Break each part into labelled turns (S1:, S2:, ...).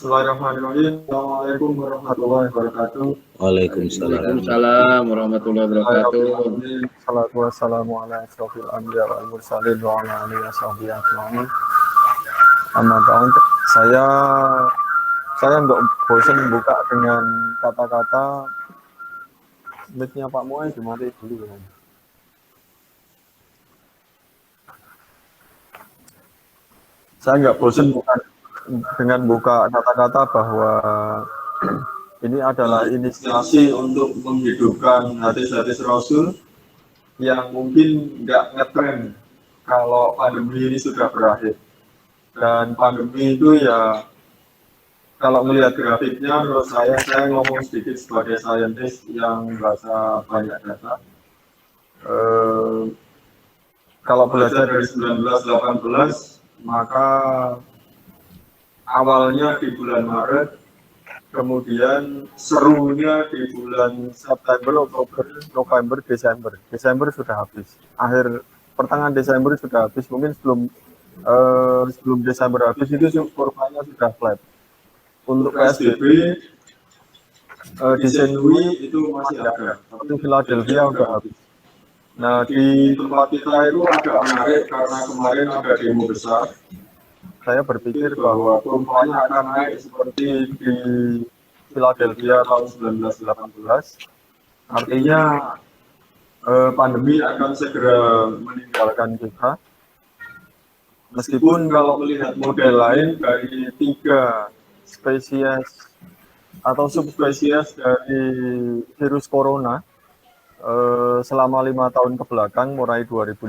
S1: Bismillahirrahmanirrahim. Assalamualaikum warahmatullahi wabarakatuh.
S2: Waalaikumsalam.
S3: Waalaikumsalam warahmatullahi wabarakatuh.
S1: Salatu wassalamu ala asyrofil anbiya wal mursalin wa ala alihi washabihi ajmain. Amma ba'd. Saya nggak bosan buka dengan kata-kata mic-nya Pak Muay dimati dulu. Saya nggak bosan dengan buka kata-kata bahwa ini adalah inisiasi untuk menghidupkan hadis-hadis Rasul yang mungkin nggak ngetren kalau pandemi ini sudah berakhir. Dan pandemi itu ya, kalau melihat grafiknya, menurut saya ngomong sedikit sebagai saintis yang bahasa banyak data. Kalau belajar dari 1918, maka awalnya di bulan Maret, kemudian serunya di bulan September, Oktober, November, Desember. Desember sudah habis. Pertengahan Desember sudah habis. Mungkin sebelum Desember habis itu kurvanya sudah flat. Untuk PSBB di Saint Louis itu masih ada, tapi Philadelphia sudah habis. Nah, di tempat kita itu agak menarik karena kemarin ada demo besar. Saya berpikir bahwa kurvanya akan naik seperti di Philadelphia tahun 1918. Artinya pandemi akan segera meninggalkan kita. Meskipun kalau melihat model lain dari 3 spesies atau subspesies dari virus corona selama 5 tahun ke belakang, mulai 2015,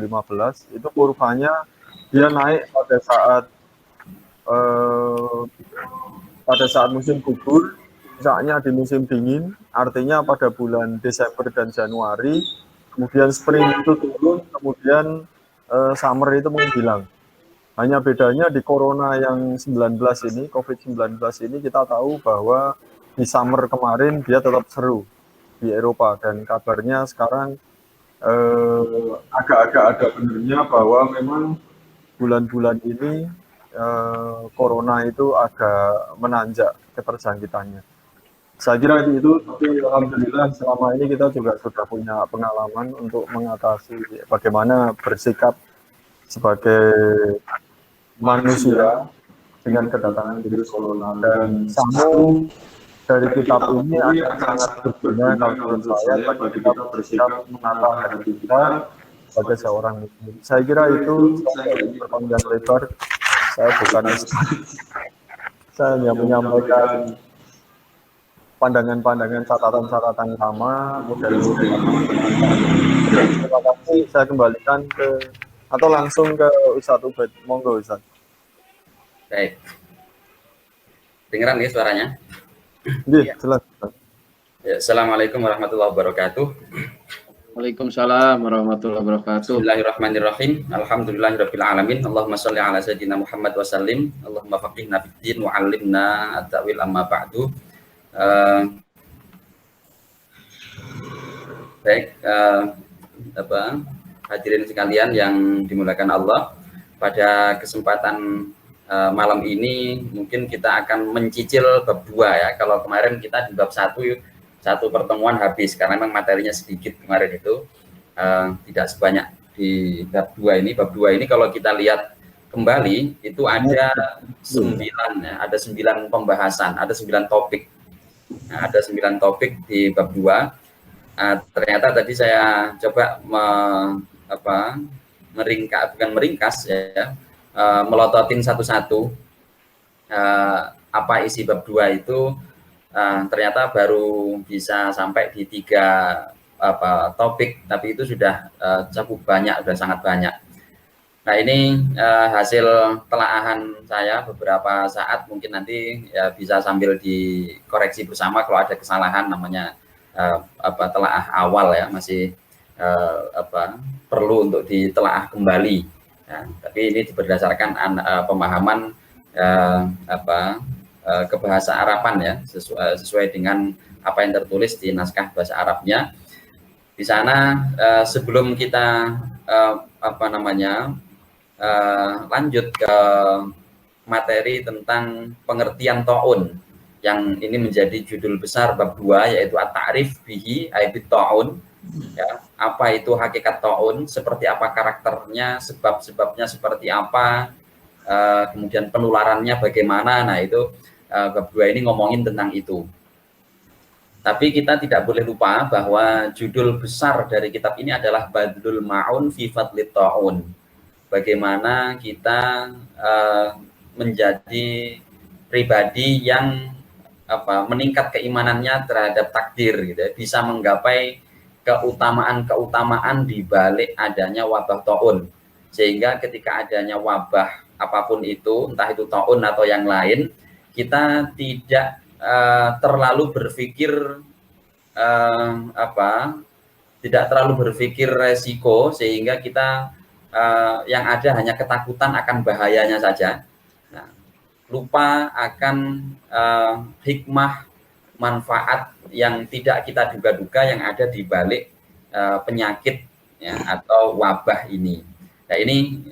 S1: itu kurvanya dia naik pada saat musim gugur, misalnya di musim dingin, artinya pada bulan Desember dan Januari, kemudian spring itu turun, kemudian summer itu menghilang. Hanya bedanya di corona yang 19 ini, COVID-19 ini, kita tahu bahwa di summer kemarin dia tetap seru di Eropa, dan kabarnya sekarang agak-agak ada benernya bahwa memang bulan-bulan ini corona itu agak menanjak keterjangkitannya. Saya kira itu, tapi alhamdulillah selama ini kita juga sudah punya pengalaman untuk mengatasi bagaimana bersikap sebagai manusia dengan kedatangan virus corona. Dan sambung dari kitab ini akan sangat berguna kalau menurut saya bagi kita bersikap menata hati kita sebagai seorang muslim. Saya kira itu, saya berpanjang lebar. Saya hanya menyampaikan pandangan-pandangan, catatan-catatan sama, model-model. Terima kasih. Saya kembalikan atau langsung ke Ustadz Ubaid. Monggo Ustadz.
S2: Baik. Dengeran nih suaranya?
S1: Iya, jelas.
S2: Ya, Assalamualaikum warahmatullahi wabarakatuh.
S3: Waalaikumsalam warahmatullahi wabarakatuh.
S2: Bismillahirrahmanirrahim. Alhamdulillahirabbil alamin. Allahumma shalli ala sayyidina Muhammad wa sallim. Allahumma faqihna fid-din wa 'allimna at-ta'wil amma ba'du. Baik, hadirin sekalian yang dimuliakan Allah, pada kesempatan malam ini mungkin kita akan mencicil bab 2 ya. Kalau kemarin kita di bab 1 satu pertemuan habis karena memang materinya sedikit kemarin itu, tidak sebanyak di bab 2 ini. Bab 2 ini kalau kita lihat kembali itu ada 9 ya, ada 9 pembahasan, ada 9 topik. Nah, ada 9 topik di bab 2. Ternyata tadi saya coba meringkas ya, melototin satu-satu apa isi bab 2 itu. Ternyata baru bisa sampai di 3 topik, tapi itu sudah cukup banyak, sudah sangat banyak. Nah, ini hasil telaahan saya beberapa saat, mungkin nanti ya bisa sambil dikoreksi bersama kalau ada kesalahan, namanya telaah awal ya, masih perlu untuk ditelaah kembali. Ya, tapi ini berdasarkan pemahaman kebahasa Araban ya, sesuai dengan apa yang tertulis di naskah bahasa Arabnya. Di sana sebelum kita lanjut ke materi tentang pengertian ta'un, yang ini menjadi judul besar bab 2, yaitu at-ta'rif bihi aibit ta'un. Ya, apa itu hakikat ta'un, seperti apa karakternya, sebab-sebabnya seperti apa, kemudian penularannya bagaimana. Nah itu bab 2 ini ngomongin tentang itu. Tapi kita tidak boleh lupa bahwa judul besar dari kitab ini adalah Badlul Ma'un fi Fadlit Ta'un. Bagaimana kita menjadi pribadi yang meningkat keimanannya terhadap takdir, gitu ya, bisa menggapai keutamaan-keutamaan di balik adanya wabah ta'un, sehingga ketika adanya wabah apapun itu, entah itu ta'un atau yang lain, kita tidak terlalu berpikir tidak terlalu berpikir resiko, sehingga kita yang ada hanya ketakutan akan bahayanya saja. Nah, lupa akan hikmah, manfaat yang tidak kita duga-duga yang ada di balik penyakit, ya, atau wabah ini. Nah, ini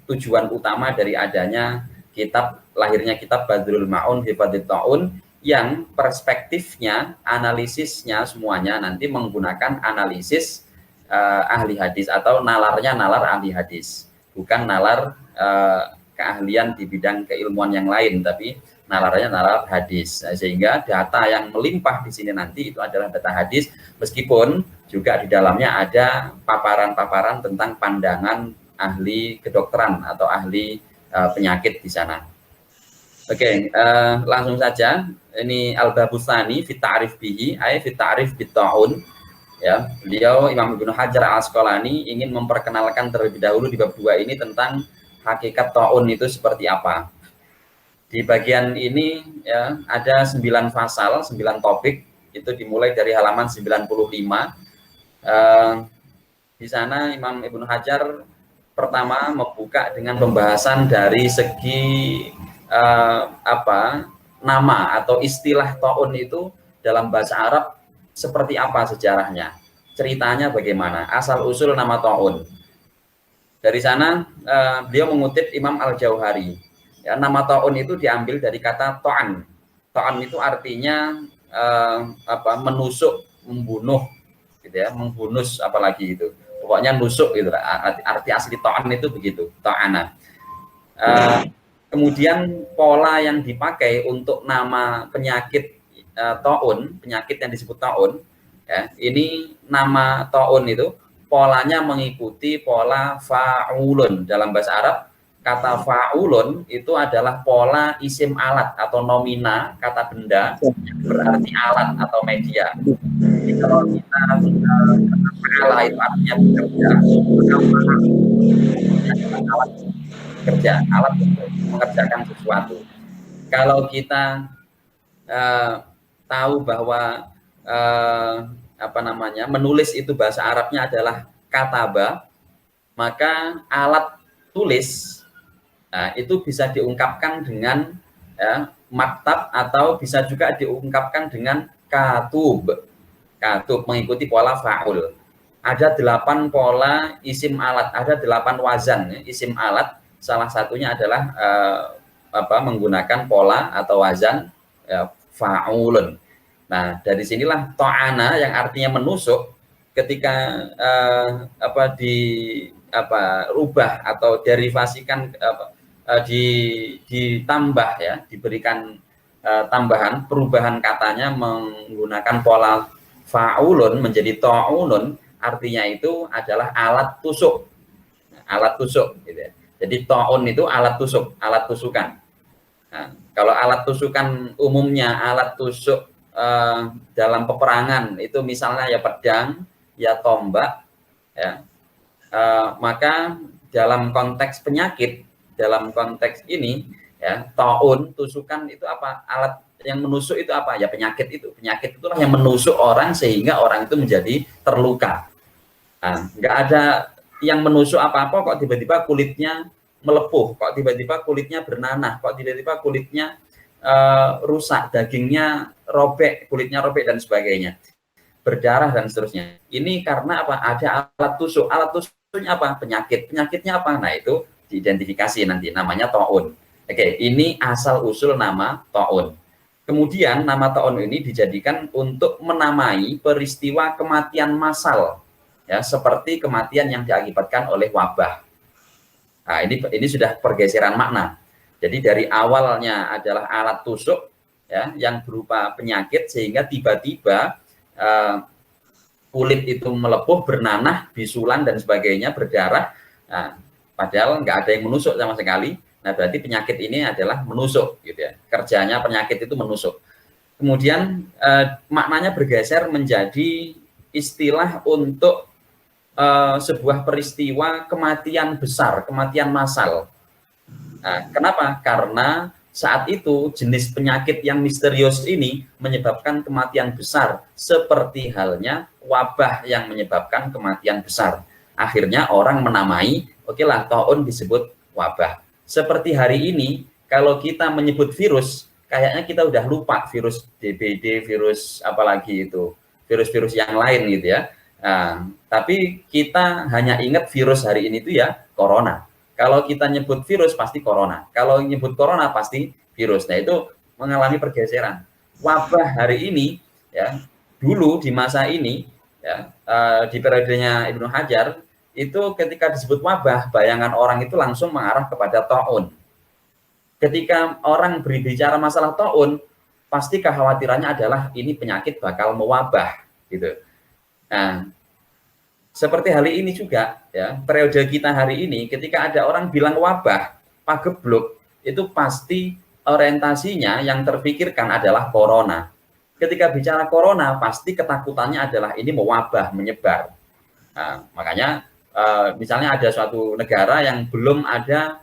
S2: tujuan utama dari adanya lahirnya kitab Badlul Ma'un fi Fadlit Ta'un, yang perspektifnya, analisisnya semuanya nanti menggunakan analisis ahli hadis, atau nalarnya nalar ahli hadis, bukan nalar keahlian di bidang keilmuan yang lain, tapi nalarnya nalar hadis. Sehingga data yang melimpah di sini nanti itu adalah data hadis, meskipun juga di dalamnya ada paparan-paparan tentang pandangan ahli kedokteran atau ahli penyakit di sana. Oke, langsung saja. Ini Al-Babusani fi ta'rif bihi ay fi ta'rif bit ta'un. Ya, beliau Imam Ibnu Hajar Al-Asqalani ingin memperkenalkan terlebih dahulu di bab 2 ini tentang hakikat ta'un itu seperti apa. Di bagian ini, ya, ada 9 fasal, 9 topik, itu dimulai dari halaman 95. Di sana Imam Ibnu Hajar pertama membuka dengan pembahasan dari segi nama atau istilah ta'un itu dalam bahasa Arab seperti apa sejarahnya, ceritanya bagaimana, asal usul nama ta'un. Dari sana beliau mengutip Imam Al-Jauhari. Ya, nama ta'un itu diambil dari kata ta'an. Ta'an itu artinya menusuk, membunuh, gitu ya, menghunus, apalagi itu. Pokoknya nusuk gitu. Arti asli ta'an itu begitu, ta'ana. Kemudian pola yang dipakai untuk nama penyakit ta'un, penyakit yang disebut ta'un, ya, ini nama ta'un itu polanya mengikuti pola fa'ulun. Dalam bahasa Arab, kata fa'ulun itu adalah pola isim alat atau nomina, kata benda yang berarti alat atau media. Jadi kalau kita kata fa'ala itu artinya bekerja, maka alat kerja, alat untuk mengerjakan sesuatu. Kalau kita tahu bahwa menulis itu bahasa Arabnya adalah kataba, maka alat tulis itu bisa diungkapkan dengan maktab, atau bisa juga diungkapkan dengan katub. Katub mengikuti pola fa'ul. Ada 8 pola isim alat, ada 8 wazan isim alat. Salah satunya adalah menggunakan pola atau wazan fa'ulun. Nah, dari sinilah ta'ana yang artinya menusuk, ketika rubah atau derivasikan, ditambah, ya, diberikan tambahan, perubahan katanya menggunakan pola fa'ulun menjadi ta'unun, artinya itu adalah alat tusuk. Alat tusuk, gitu ya. Jadi ta'un itu alat tusuk, alat tusukan. Nah, kalau alat tusukan umumnya alat tusuk dalam peperangan itu misalnya ya pedang, ya tombak, ya. Maka dalam konteks penyakit, dalam konteks ini, ya, ta'un, tusukan itu apa? Alat yang menusuk itu apa? Ya penyakit itu. Penyakit itulah yang menusuk orang sehingga orang itu menjadi terluka. Nah, nggak ada yang menusuk apa-apa kok tiba-tiba kulitnya melepuh, kok tiba-tiba kulitnya bernanah, kok tiba-tiba kulitnya rusak, dagingnya robek, kulitnya robek dan sebagainya, berdarah dan seterusnya. Ini karena apa? Ada alat tusuk. Alat tusuknya apa? Penyakit. Penyakitnya apa? Nah, itu diidentifikasi nanti namanya taun. Oke, ini asal usul nama taun. Kemudian nama taun ini dijadikan untuk menamai peristiwa kematian massal, ya, seperti kematian yang diakibatkan oleh wabah. Nah, ini sudah pergeseran makna. Jadi dari awalnya adalah alat tusuk, ya, yang berupa penyakit sehingga tiba-tiba kulit itu melepuh, bernanah, bisulan dan sebagainya, berdarah. Nah, padahal nggak ada yang menusuk sama sekali. Nah, berarti penyakit ini adalah menusuk, gitu ya. Kerjanya penyakit itu menusuk. Kemudian maknanya bergeser menjadi istilah untuk sebuah peristiwa kematian besar, kematian massal. Nah, kenapa? Karena saat itu jenis penyakit yang misterius ini menyebabkan kematian besar, seperti halnya wabah yang menyebabkan kematian besar. Akhirnya orang menamai, oke lah, taun disebut wabah. Seperti hari ini, kalau kita menyebut virus, kayaknya kita udah lupa virus DBD, virus apalagi itu, virus-virus yang lain gitu ya. Nah, tapi kita hanya ingat virus hari ini itu ya corona. Kalau kita nyebut virus pasti corona. Kalau nyebut corona pasti virus. Nah, itu mengalami pergeseran. Wabah hari ini, ya, dulu di masa ini, ya, di periodenya Ibnu Hajar, itu ketika disebut wabah, bayangan orang itu langsung mengarah kepada taun. Ketika orang berbicara masalah taun, pasti kekhawatirannya adalah ini penyakit bakal mewabah, gitu. Nah, seperti hari ini juga, ya, periode kita hari ini, ketika ada orang bilang wabah, pagebluk, itu pasti orientasinya yang terpikirkan adalah corona. Ketika bicara corona, pasti ketakutannya adalah ini mewabah, menyebar. Nah, makanya misalnya ada suatu negara yang belum ada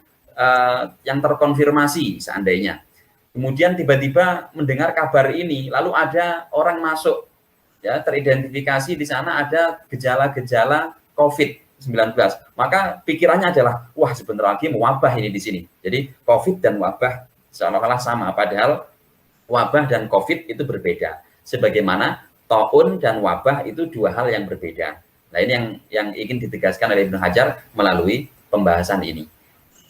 S2: yang terkonfirmasi seandainya. Kemudian tiba-tiba mendengar kabar ini, lalu ada orang masuk, ya, teridentifikasi di sana ada gejala-gejala COVID-19. Maka pikirannya adalah, wah, sebentar lagi mewabah ini di sini. Jadi COVID dan wabah seolah-olah sama, padahal wabah dan COVID itu berbeda. Sebagaimana taun dan wabah itu dua hal yang berbeda. Nah, ini yang ingin ditegaskan oleh Ibnu Hajar melalui pembahasan ini.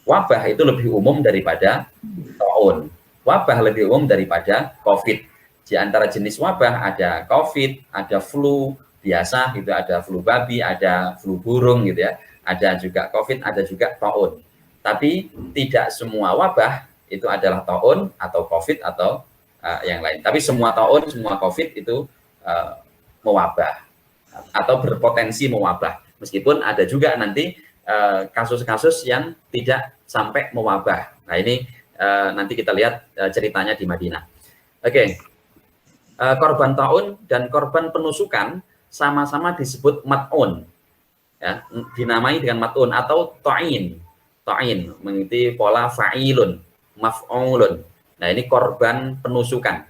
S2: Wabah itu lebih umum daripada taun. Wabah lebih umum daripada COVID. Di antara jenis wabah ada COVID, ada flu biasa gitu, ada flu babi, ada flu burung gitu ya, ada juga COVID, ada juga taun. Tapi tidak semua wabah itu adalah taun atau COVID atau yang lain. Tapi semua taun, semua COVID itu mewabah atau berpotensi mewabah. Meskipun ada juga nanti kasus-kasus yang tidak sampai mewabah. Nah, ini nanti kita lihat ceritanya di Madinah. Oke. Korban taun dan korban penusukan sama-sama disebut mat'un, ya, dinamai dengan mat'un atau ta'in. Ta'in mengikuti pola fa'ilun, maf'ulun. Nah, ini korban penusukan.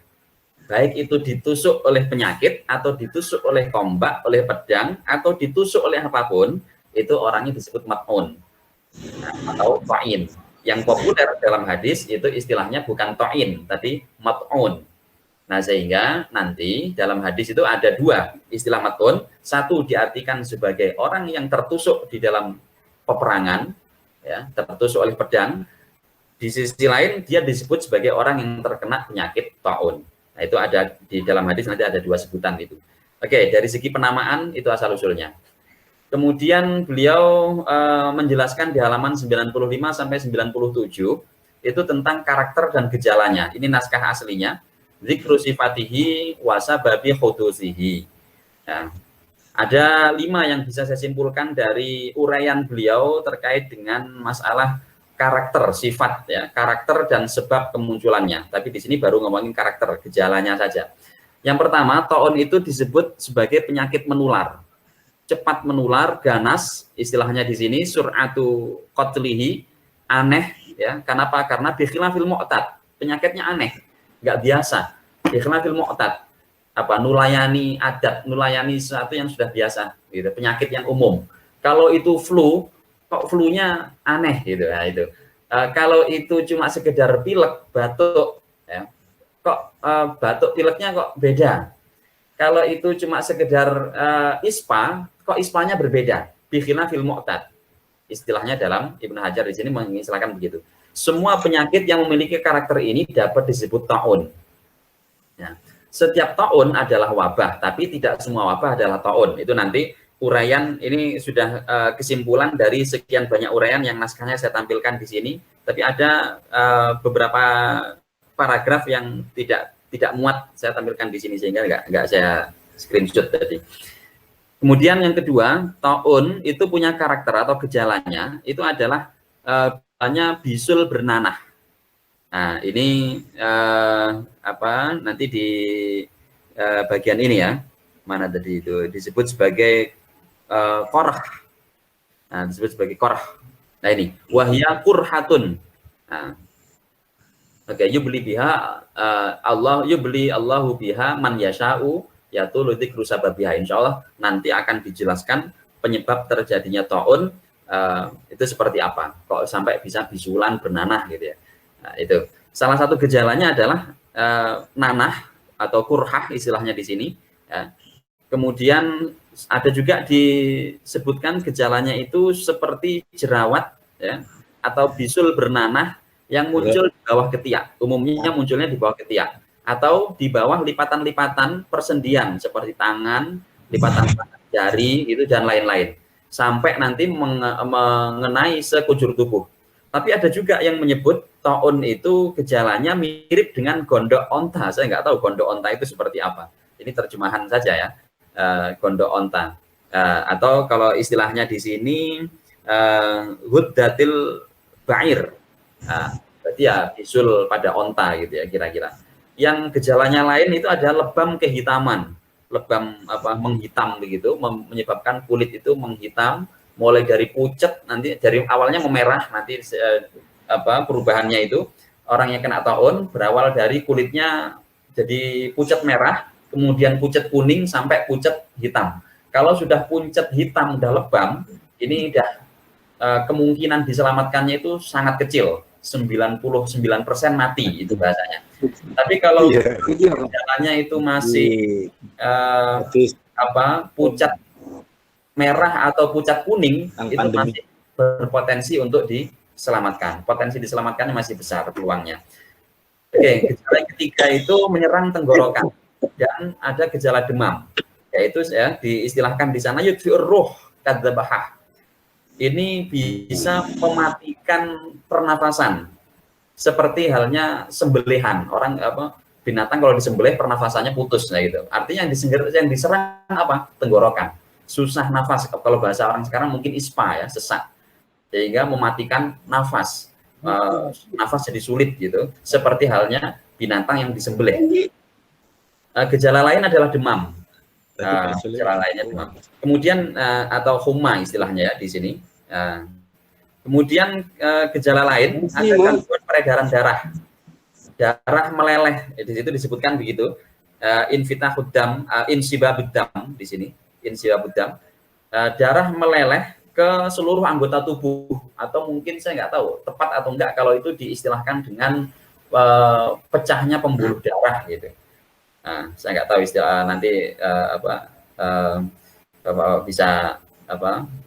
S2: Baik itu ditusuk oleh penyakit atau ditusuk oleh tombak, oleh pedang atau ditusuk oleh apapun, itu orangnya disebut mat'un, nah, atau ta'in. Yang populer dalam hadis itu istilahnya bukan ta'in tapi mat'un. Nah, sehingga nanti dalam hadis itu ada dua istilah mat'un. Satu diartikan sebagai orang yang tertusuk di dalam peperangan, ya, tertusuk oleh pedang. Di sisi lain dia disebut sebagai orang yang terkena penyakit taun. Nah, itu ada di dalam hadis, nanti ada dua sebutan itu. Oke, dari segi penamaan itu asal usulnya. Kemudian beliau menjelaskan di halaman 95 sampai 97 itu tentang karakter dan gejalanya. Ini naskah aslinya. Zikru sifatihi wasa babi khudusihi. Nah, ada 5 yang bisa saya simpulkan dari uraian beliau terkait dengan masalah karakter, sifat, ya, karakter dan sebab kemunculannya. Tapi di sini baru ngomongin karakter, gejalanya saja. Yang pertama, taun itu disebut sebagai penyakit menular, cepat menular, ganas, istilahnya di sini sur'atu qatlihi, aneh, ya. Kenapa? Karena bikhilafil mu'tad, penyakitnya aneh, nggak biasa. Bikhilafil mu'tad, apa, nulayani adat, nulayani sesuatu yang sudah biasa, gitu, penyakit yang umum. Kalau itu flu, kok flu-nya aneh, gitu, ya, itu. Kalau itu cuma sekedar pilek, batuk, ya, kok batuk pileknya kok beda. Kalau itu cuma sekedar ispa, kok ispanya berbeda. Bikhilafil mu'tad. istilahnya dalam Ibnu Hajar di sini mengistilahkan begitu. Semua penyakit yang memiliki karakter ini dapat disebut taun. Ya. Setiap taun adalah wabah, tapi tidak semua wabah adalah taun. Itu nanti uraian ini sudah kesimpulan dari sekian banyak uraian yang naskahnya saya tampilkan di sini. Tapi ada beberapa paragraf yang tidak muat saya tampilkan di sini sehingga nggak saya screenshot tadi. Kemudian yang kedua, taun itu punya karakter atau gejalanya itu adalah hanya bisul bernanah. Nah, ini nanti di bagian ini ya, mana tadi itu disebut sebagai korah. Nah, disebut sebagai korah. Nah, ini wahya kurhatun. Nah, oke, yubli biha Allahu biha man yasha'u yaitu dzikru sababiha. Insyaallah nanti akan dijelaskan penyebab terjadinya taun itu seperti apa, kok sampai bisa bisulan bernanah gitu ya. Nah, itu salah satu gejalanya adalah nanah atau kurhah istilahnya di sini ya. Kemudian ada juga disebutkan gejalanya itu seperti jerawat ya, atau bisul bernanah yang muncul di bawah ketiak. Umumnya munculnya di bawah ketiak atau di bawah lipatan-lipatan persendian seperti tangan, lipatan jari itu dan lain-lain. Sampai nanti mengenai sekujur tubuh. Tapi ada juga yang menyebut taun itu gejalanya mirip dengan gondok onta. Saya nggak tahu gondok onta itu seperti apa. Ini terjemahan saja ya, gondok onta. Atau kalau istilahnya di sini huddatil ba'ir. Berarti ya bisul pada onta gitu ya kira-kira. Yang gejalanya lain itu ada lebam kehitaman. Lebam menghitam begitu, menyebabkan kulit itu menghitam, mulai dari pucat, nanti dari awalnya memerah, nanti perubahannya itu orang yang kena taun berawal dari kulitnya jadi pucat merah, kemudian pucat kuning sampai pucat hitam. Kalau sudah pucat hitam udah lebam, ini udah kemungkinan diselamatkannya itu sangat kecil, 99% mati itu bahasanya. Tapi kalau gejalanya itu masih pucat merah atau pucat kuning, itu masih berpotensi untuk diselamatkan. Potensi diselamatkannya masih besar peluangnya. Oke, gejala yang ketiga itu menyerang tenggorokan dan ada gejala demam, yaitu ya diistilahkan di sana yudfi'ur ruh kadzabahah. Ini bisa mematikan pernafasan. Seperti halnya sembelihan, orang binatang kalau disembelih pernafasannya putus, nah gitu. Artinya yang diserang apa? Tenggorokan, susah nafas. Kalau bahasa orang sekarang mungkin ispa ya, sesak, sehingga mematikan nafas, nafas jadi sulit gitu. Seperti halnya binatang yang disembelih. Gejala lain adalah demam. Gejala lainnya demam. Kemudian atau huma istilahnya ya di sini. Kemudian gejala lain ada gangguan peredaran darah, darah meleleh. Di situ disebutkan begitu, infitahud dam, insibabud dam di sini, insibabud dam, darah meleleh ke seluruh anggota tubuh, atau mungkin saya nggak tahu tepat atau enggak kalau itu diistilahkan dengan pecahnya pembuluh darah gitu. Nah, saya nggak tahu istilah nanti Bapak bisa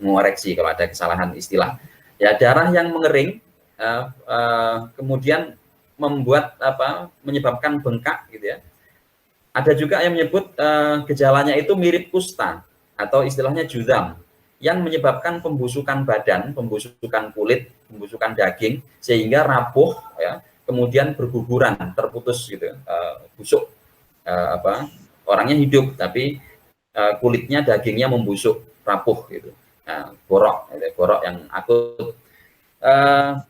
S2: mengoreksi kalau ada kesalahan istilah. Ya, darah yang mengering, kemudian menyebabkan bengkak gitu ya. Ada juga yang menyebut gejalanya itu mirip kusta atau istilahnya juzam, yang menyebabkan pembusukan badan, pembusukan kulit, pembusukan daging sehingga rapuh ya, kemudian berguguran, terputus gitu, busuk. Orangnya hidup tapi kulitnya, dagingnya membusuk, rapuh gitu. Nah, borok yang akut.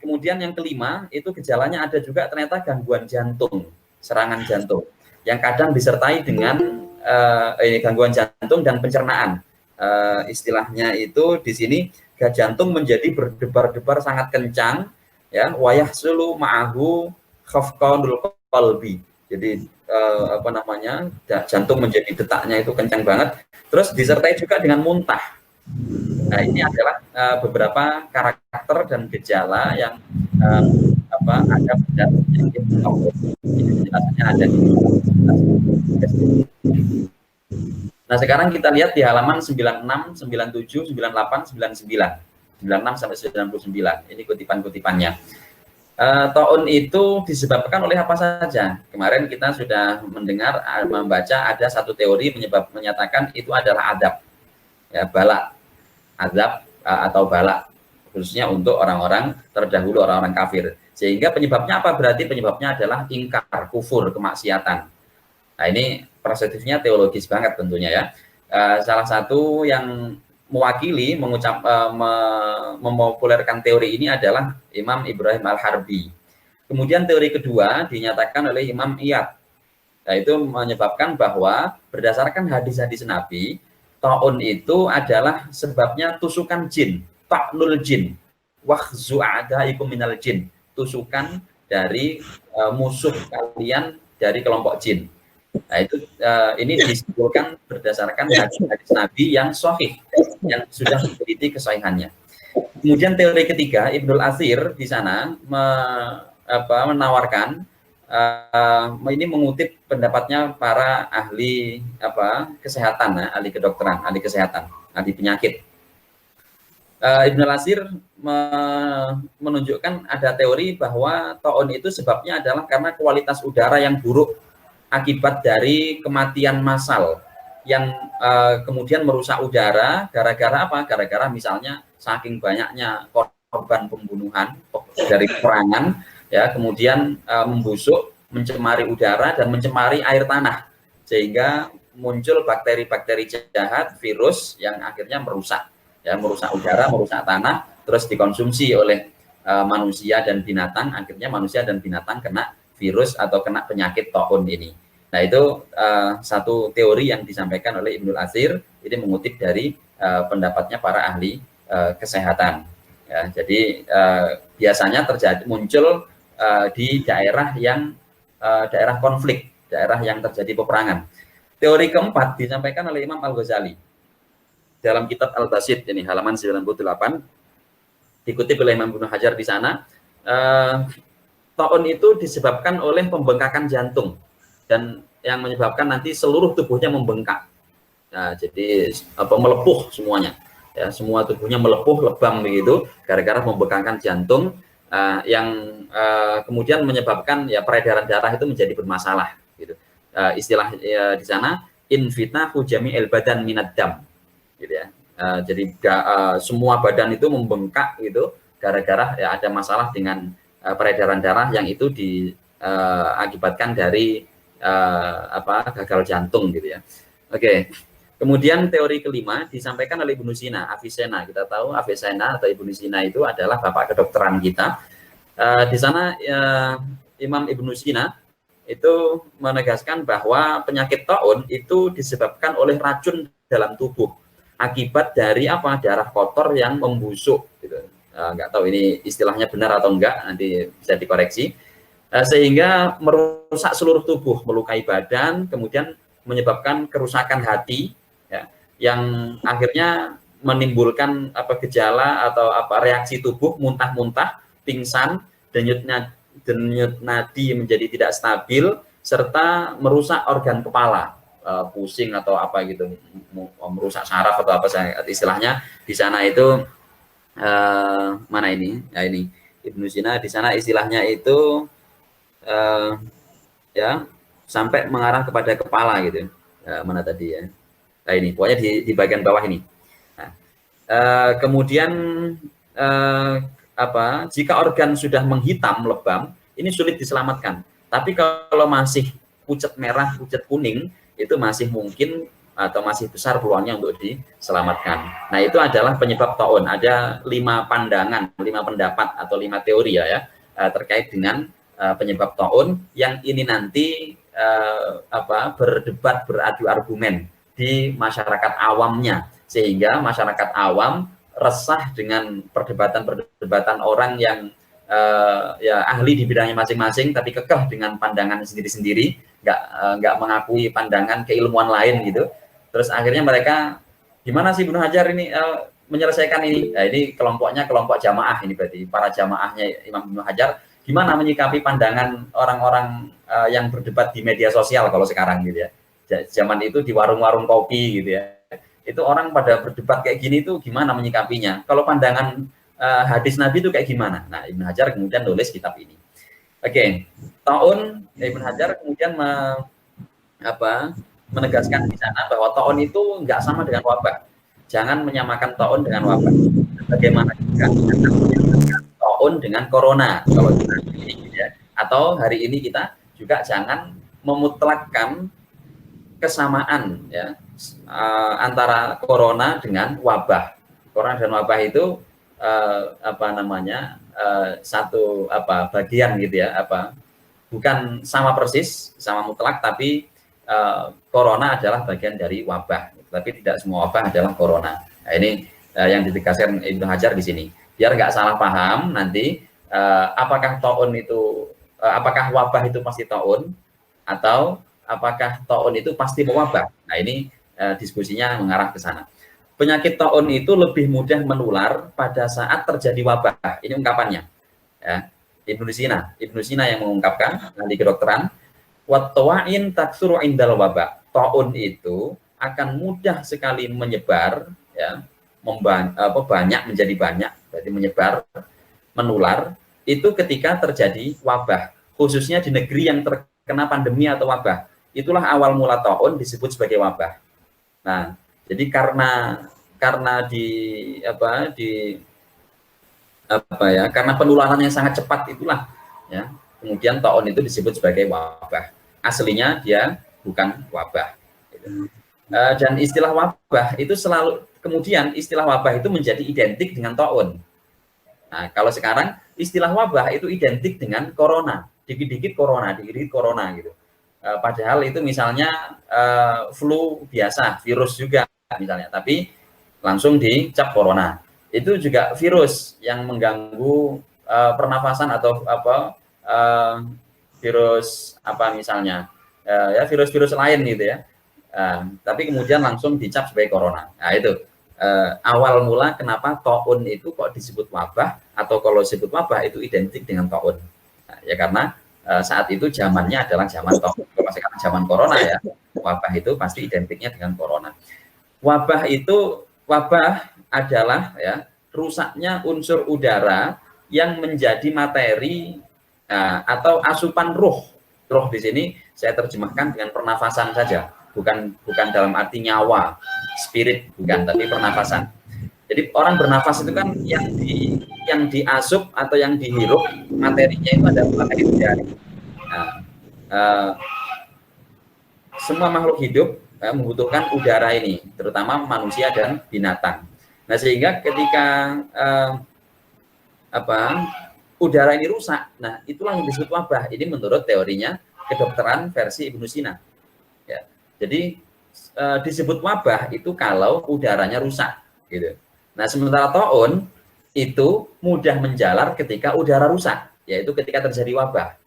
S2: Kemudian yang kelima itu gejalanya ada juga ternyata gangguan jantung, serangan jantung yang kadang disertai dengan gangguan jantung dan pencernaan. Istilahnya itu di sini jantung menjadi berdebar-debar sangat kencang ya, wayah sulu ma'ahu khafqanul qalbi. Jadi jantung menjadi detaknya itu kencang banget, terus disertai juga dengan muntah. Nah, ini adalah beberapa karakter dan gejala yang ada pada penyakit taun. Ini penjelasannya ada di. Nah, sekarang kita lihat di halaman 96, 97, 98, 99. 96 sampai 99. Ini kutipan-kutipannya. Taun itu disebabkan oleh apa saja? Kemarin kita sudah mendengar, membaca ada satu teori menyatakan itu adalah adab, ya, balak, adab atau balak, khususnya untuk orang-orang terdahulu, orang-orang kafir. Sehingga penyebabnya apa? Berarti penyebabnya adalah ingkar, kufur, kemaksiatan. Nah ini perspektifnya teologis banget tentunya ya. Salah satu yang mewakili memopulerkan teori ini adalah Imam Ibrahim Al-Harbi. Kemudian teori kedua dinyatakan oleh Imam Iyad. Nah, itu menyebabkan bahwa berdasarkan hadis-hadis Nabi, taun itu adalah sebabnya tusukan jin, ta'nul jin, wahzu'adaikum minal jin, tusukan dari musuh kalian dari kelompok jin. Nah itu ini disimpulkan berdasarkan hadis Nabi yang sahih, yang sudah diteliti kesahihannya. Kemudian teori ketiga, Ibnul Athir di sana menawarkan, ini mengutip pendapatnya para ahli kesehatan, ahli kedokteran, ahli kesehatan, ahli penyakit. Ibnul Athir menunjukkan ada teori bahwa taun itu sebabnya adalah karena kualitas udara yang buruk akibat dari kematian massal yang kemudian merusak udara gara-gara apa? Gara-gara misalnya saking banyaknya korban pembunuhan dari peperangan, ya, kemudian membusuk, mencemari udara dan mencemari air tanah, sehingga muncul bakteri-bakteri jahat, virus yang akhirnya merusak, ya, merusak udara, merusak tanah, terus dikonsumsi oleh manusia dan binatang, akhirnya manusia dan binatang kena virus atau kena penyakit taun ini. Nah itu satu teori yang disampaikan oleh Ibnul Athir, ini mengutip dari pendapatnya para ahli kesehatan. Ya, jadi biasanya muncul di daerah yang daerah konflik, daerah yang terjadi peperangan. Teori keempat disampaikan oleh Imam Al-Ghazali dalam kitab Al-Basit, ini halaman 98, dikutip oleh Imam Ibnu Hajar di sana. Taun itu disebabkan oleh pembengkakan jantung dan yang menyebabkan nanti seluruh tubuhnya membengkak. Nah, jadi melepuh semuanya, ya, semua tubuhnya melepuh, lebam begitu gara-gara pembengkakan jantung yang kemudian menyebabkan ya peredaran darah itu menjadi bermasalah gitu. Istilah di sana infitnahu jami'il badan minad dam gitu ya. Jadi semua badan itu membengkak gitu gara-gara ya ada masalah dengan peredaran darah yang itu diakibatkan dari gagal jantung gitu ya. Oke. Kemudian teori kelima disampaikan oleh Ibnu Sina, Avicenna. Kita tahu Avicenna atau Ibnu Sina itu adalah bapak kedokteran kita. Di sana Imam Ibnu Sina itu menegaskan bahwa penyakit taun itu disebabkan oleh racun dalam tubuh akibat dari darah kotor yang membusuk gitu. Nggak tahu ini istilahnya benar atau enggak, nanti bisa dikoreksi. Sehingga merusak seluruh tubuh, melukai badan, kemudian menyebabkan kerusakan hati, ya, yang akhirnya menimbulkan gejala atau reaksi tubuh, muntah-muntah, pingsan, denyut nadi menjadi tidak stabil, serta merusak organ kepala, pusing atau gitu, merusak saraf atau istilahnya di sana itu mana ini? Ya ini Ibnu Sina di sana istilahnya itu ya sampai mengarah kepada kepala gitu. Mana tadi ya? Nah ini pokoknya di bagian bawah ini. Nah, kemudian jika organ sudah menghitam, lebam, ini sulit diselamatkan. Tapi kalau masih pucat merah, pucat kuning, itu masih mungkin atau masih besar peluangnya untuk diselamatkan. Nah itu adalah penyebab taun. Ada 5 pandangan, 5 pendapat atau 5 teori ya terkait dengan penyebab taun yang ini nanti berdebat, beradu argumen di masyarakat awamnya, sehingga masyarakat awam resah dengan perdebatan orang yang ya ahli di bidangnya masing-masing tapi kekeh dengan pandangan sendiri-sendiri, nggak mengakui pandangan keilmuan lain gitu. Terus akhirnya mereka gimana sih Ibnu Hajar ini menyelesaikan ini? Nah, ini kelompoknya kelompok jamaah, ini berarti para jamaahnya Imam Ibnu Hajar gimana menyikapi pandangan orang-orang yang berdebat di media sosial kalau sekarang gitu ya. Zaman itu di warung-warung kopi gitu ya. itu orang pada berdebat kayak gini itu gimana menyikapinya? Kalau pandangan hadis Nabi itu kayak gimana? Nah, Ibnu Hajar kemudian nulis kitab ini. Oke, taun Ibnu Hajar kemudian menegaskan di sana bahwa taun itu nggak sama dengan wabah. Jangan menyamakan taun dengan wabah. Bagaimana juga taun dengan corona kalau kita ini ya. Atau hari ini kita juga jangan memutlakkan kesamaan ya antara corona dengan wabah. Corona dan wabah itu satu bagian gitu ya, bukan sama persis, sama mutlak, tapi corona adalah bagian dari wabah, tapi tidak semua wabah adalah corona. Nah, ini yang ditegaskan Ibnu Hajar di sini, biar nggak salah paham nanti apakah taun itu apakah wabah itu pasti taun atau apakah taun itu pasti mewabah. Nah, ini diskusinya mengarah ke sana. Penyakit taun itu lebih mudah menular pada saat terjadi wabah. Ini ungkapannya. Ya. Ibnu Sina yang mengungkapkan di kedokteran, wattawa'in taksuru indal wabah. Taun itu akan mudah sekali menyebar, ya, banyak menjadi banyak, berarti menyebar, menular, itu ketika terjadi wabah, khususnya di negeri yang terkena pandemi atau wabah. Itulah awal mula taun disebut sebagai wabah. Nah, jadi karena karena penularannya sangat cepat itulah ya, kemudian taun itu disebut sebagai wabah. Aslinya dia bukan wabah. Gitu. Dan istilah wabah itu selalu kemudian istilah wabah itu menjadi identik dengan taun. Nah, kalau sekarang istilah wabah itu identik dengan corona, dikit-dikit corona gitu. Padahal itu misalnya flu biasa, virus juga misalnya, tapi langsung dicap corona. Itu juga virus yang mengganggu pernafasan atau virus misalnya, ya virus-virus lain gitu ya. Tapi kemudian langsung dicap sebagai corona. Nah, itu awal mula kenapa taun itu kok disebut wabah, atau kalau disebut wabah itu identik dengan taun. Nah, ya karena saat itu zamannya adalah zaman taun. Kalau sekarang zaman corona ya, wabah itu pasti identiknya dengan corona. Wabah adalah ya rusaknya unsur udara yang menjadi materi atau asupan ruh. Ruh di sini saya terjemahkan dengan pernafasan saja, bukan dalam arti nyawa, spirit, bukan, tapi pernafasan. Jadi orang bernafas itu kan yang diasup atau yang dihirup materinya itu ada materi udara. Semua makhluk hidup membutuhkan udara ini, terutama manusia dan binatang. Nah, sehingga ketika udara ini rusak, nah itulah yang disebut wabah. Ini menurut teorinya kedokteran versi Ibnu Sina. Ya, jadi disebut wabah itu kalau udaranya rusak, gitu. Nah, sementara taun itu mudah menjalar ketika udara rusak, yaitu ketika terjadi wabah.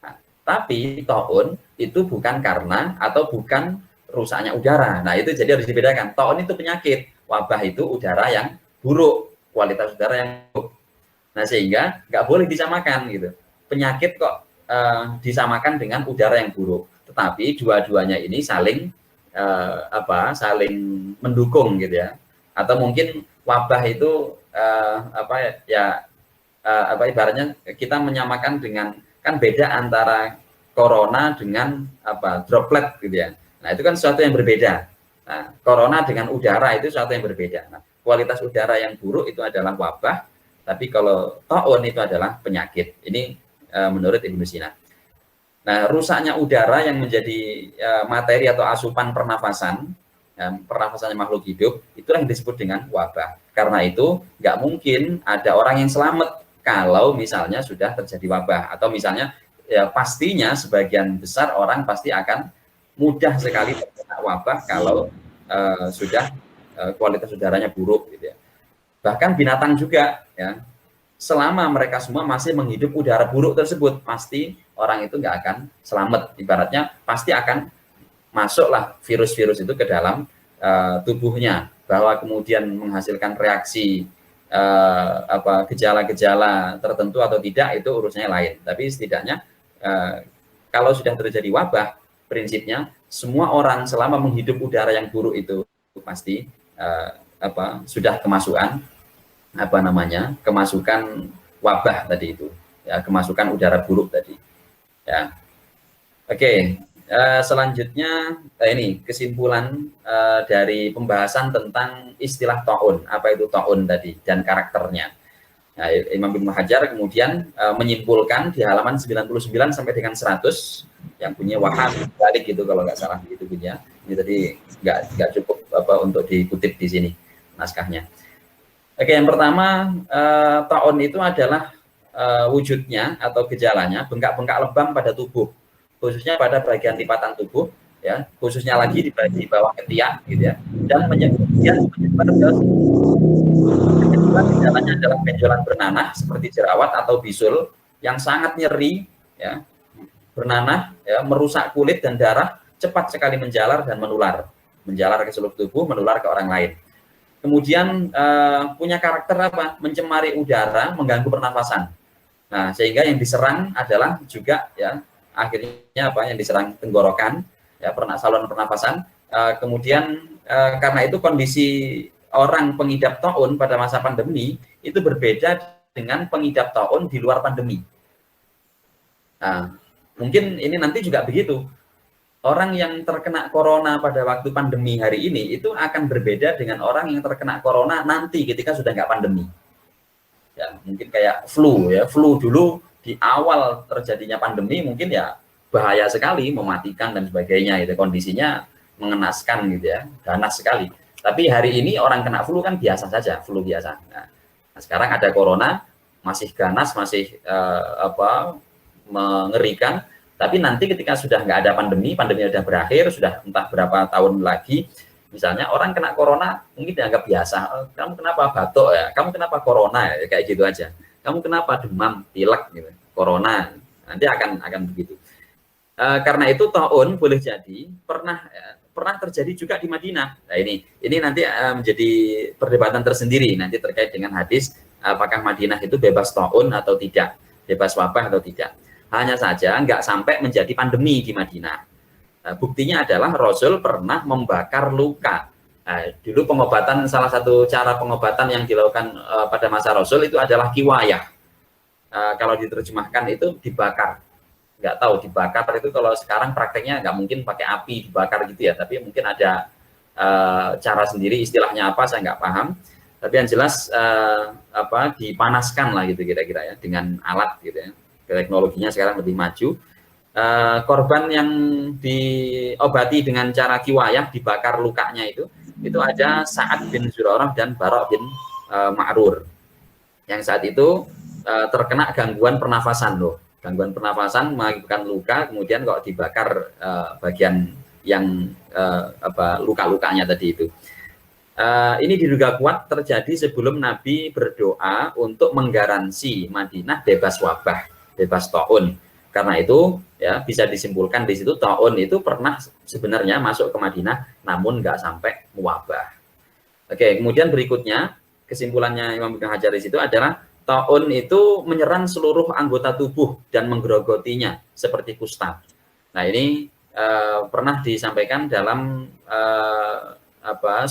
S2: Nah, tapi taun itu bukan karena atau bukan rusaknya udara. Nah, itu jadi harus dibedakan. Taun itu penyakit, wabah itu udara yang buruk, kualitas udara yang buruk. Nah, sehingga nggak boleh disamakan gitu. Penyakit kok disamakan dengan udara yang buruk. Tetapi dua-duanya ini saling mendukung gitu ya. Atau mungkin wabah itu ibaratnya kita menyamakan dengan, kan beda antara corona dengan droplet gitu ya. Nah, itu kan sesuatu yang berbeda. Nah, corona dengan udara itu sesuatu yang berbeda. Nah, kualitas udara yang buruk itu adalah wabah, tapi kalau taun itu adalah penyakit. Ini menurut Ibnu Sina. Nah, rusaknya udara yang menjadi materi atau asupan pernafasan, pernafasannya makhluk hidup, itulah yang disebut dengan wabah. Karena itu nggak mungkin ada orang yang selamat kalau misalnya sudah terjadi wabah, atau misalnya ya pastinya sebagian besar orang pasti akan mudah sekali terkena wabah kalau sudah kualitas udaranya buruk gitu ya. Bahkan binatang juga ya, selama mereka semua masih menghidup udara buruk tersebut, pasti orang itu nggak akan selamat. Ibaratnya pasti akan masuklah virus-virus itu ke dalam tubuhnya, bahwa kemudian menghasilkan reaksi gejala-gejala tertentu atau tidak, itu urusannya lain. Tapi setidaknya kalau sudah terjadi wabah, prinsipnya semua orang selama menghidup udara yang buruk itu pasti sudah kemasukan kemasukan wabah tadi itu, ya, kemasukan udara buruk tadi, ya. Oke, selanjutnya ini kesimpulan dari pembahasan tentang istilah ta'un, apa itu ta'un tadi dan karakternya. Nah, Imam Ibnu Hajar kemudian menyimpulkan di halaman 99 sampai dengan 100 yang punya Wahab balik gitu kalau nggak salah gitu punya. Ini tadi nggak cukup untuk dikutip di sini naskahnya. Oke, yang pertama ta'un itu adalah wujudnya atau gejalanya bengkak-bengkak lebam pada tubuh, khususnya pada bagian lipatan tubuh, ya, khususnya lagi di bawah ketiak, gitu ya, dan menyebar ke gejalanya adalah benjolan bernanah seperti jerawat atau bisul yang sangat nyeri, ya, bernanah, ya, merusak kulit dan darah, cepat sekali menjalar dan menjalar ke seluruh tubuh, menular ke orang lain. Kemudian punya karakter apa? Mencemari udara, mengganggu pernafasan. Nah, sehingga yang diserang adalah juga, ya, akhirnya yang diserang tenggorokan, ya, saluran pernafasan. Kemudian karena itu kondisi orang pengidap taun pada masa pandemi itu berbeda dengan pengidap taun di luar pandemi. Nah, mungkin ini nanti juga begitu. Orang yang terkena corona pada waktu pandemi hari ini itu akan berbeda dengan orang yang terkena corona nanti ketika sudah nggak pandemi. Ya, mungkin kayak flu, ya, flu dulu di awal terjadinya pandemi mungkin ya bahaya sekali, mematikan dan sebagainya, itu kondisinya mengenaskan gitu ya, ganas sekali. Tapi hari ini orang kena flu kan biasa saja, flu biasa. Nah, sekarang ada corona, masih ganas, masih mengerikan. Tapi nanti ketika sudah nggak ada pandemi sudah berakhir, sudah entah berapa tahun lagi, misalnya orang kena corona mungkin dianggap biasa. Kamu kenapa batuk ya? Kamu kenapa corona ya? Kayak gitu aja. Kamu kenapa demam, pilek gitu? Corona. Nanti akan begitu. Karena itu taun boleh jadi pernah terjadi juga di Madinah. Nah, ini nanti menjadi perdebatan tersendiri nanti terkait dengan hadis apakah Madinah itu bebas taun atau tidak, bebas wabah atau tidak. Hanya saja nggak sampai menjadi pandemi di Madinah. Buktinya adalah Rasul pernah membakar luka. Dulu pengobatan, salah satu cara pengobatan yang dilakukan pada masa Rasul itu adalah kiwayah. Kalau diterjemahkan itu dibakar. Nggak tahu dibakar itu kalau sekarang prakteknya nggak mungkin pakai api dibakar gitu ya, tapi mungkin ada cara sendiri, istilahnya apa saya nggak paham. Tapi yang jelas dipanaskan lah gitu kira-kira ya dengan alat gitu ya. Teknologinya sekarang lebih maju. Korban yang diobati dengan cara kiwayah, dibakar lukanya itu ada Sa'ad bin Zurarah dan Bara' bin Ma'rur yang saat itu terkena gangguan pernafasan gangguan pernafasan mengakibatkan luka, kemudian kok dibakar bagian yang luka-lukanya tadi itu. Ini diduga kuat terjadi sebelum Nabi berdoa untuk menggaransi Madinah bebas wabah, bebas taun. Karena itu ya bisa disimpulkan di situ taun itu pernah sebenarnya masuk ke Madinah namun nggak sampai mewabah. Oke, kemudian berikutnya kesimpulannya Imam Ibnu Hajar di situ adalah taun itu menyerang seluruh anggota tubuh dan menggerogotinya seperti kusta. Nah, ini pernah disampaikan dalam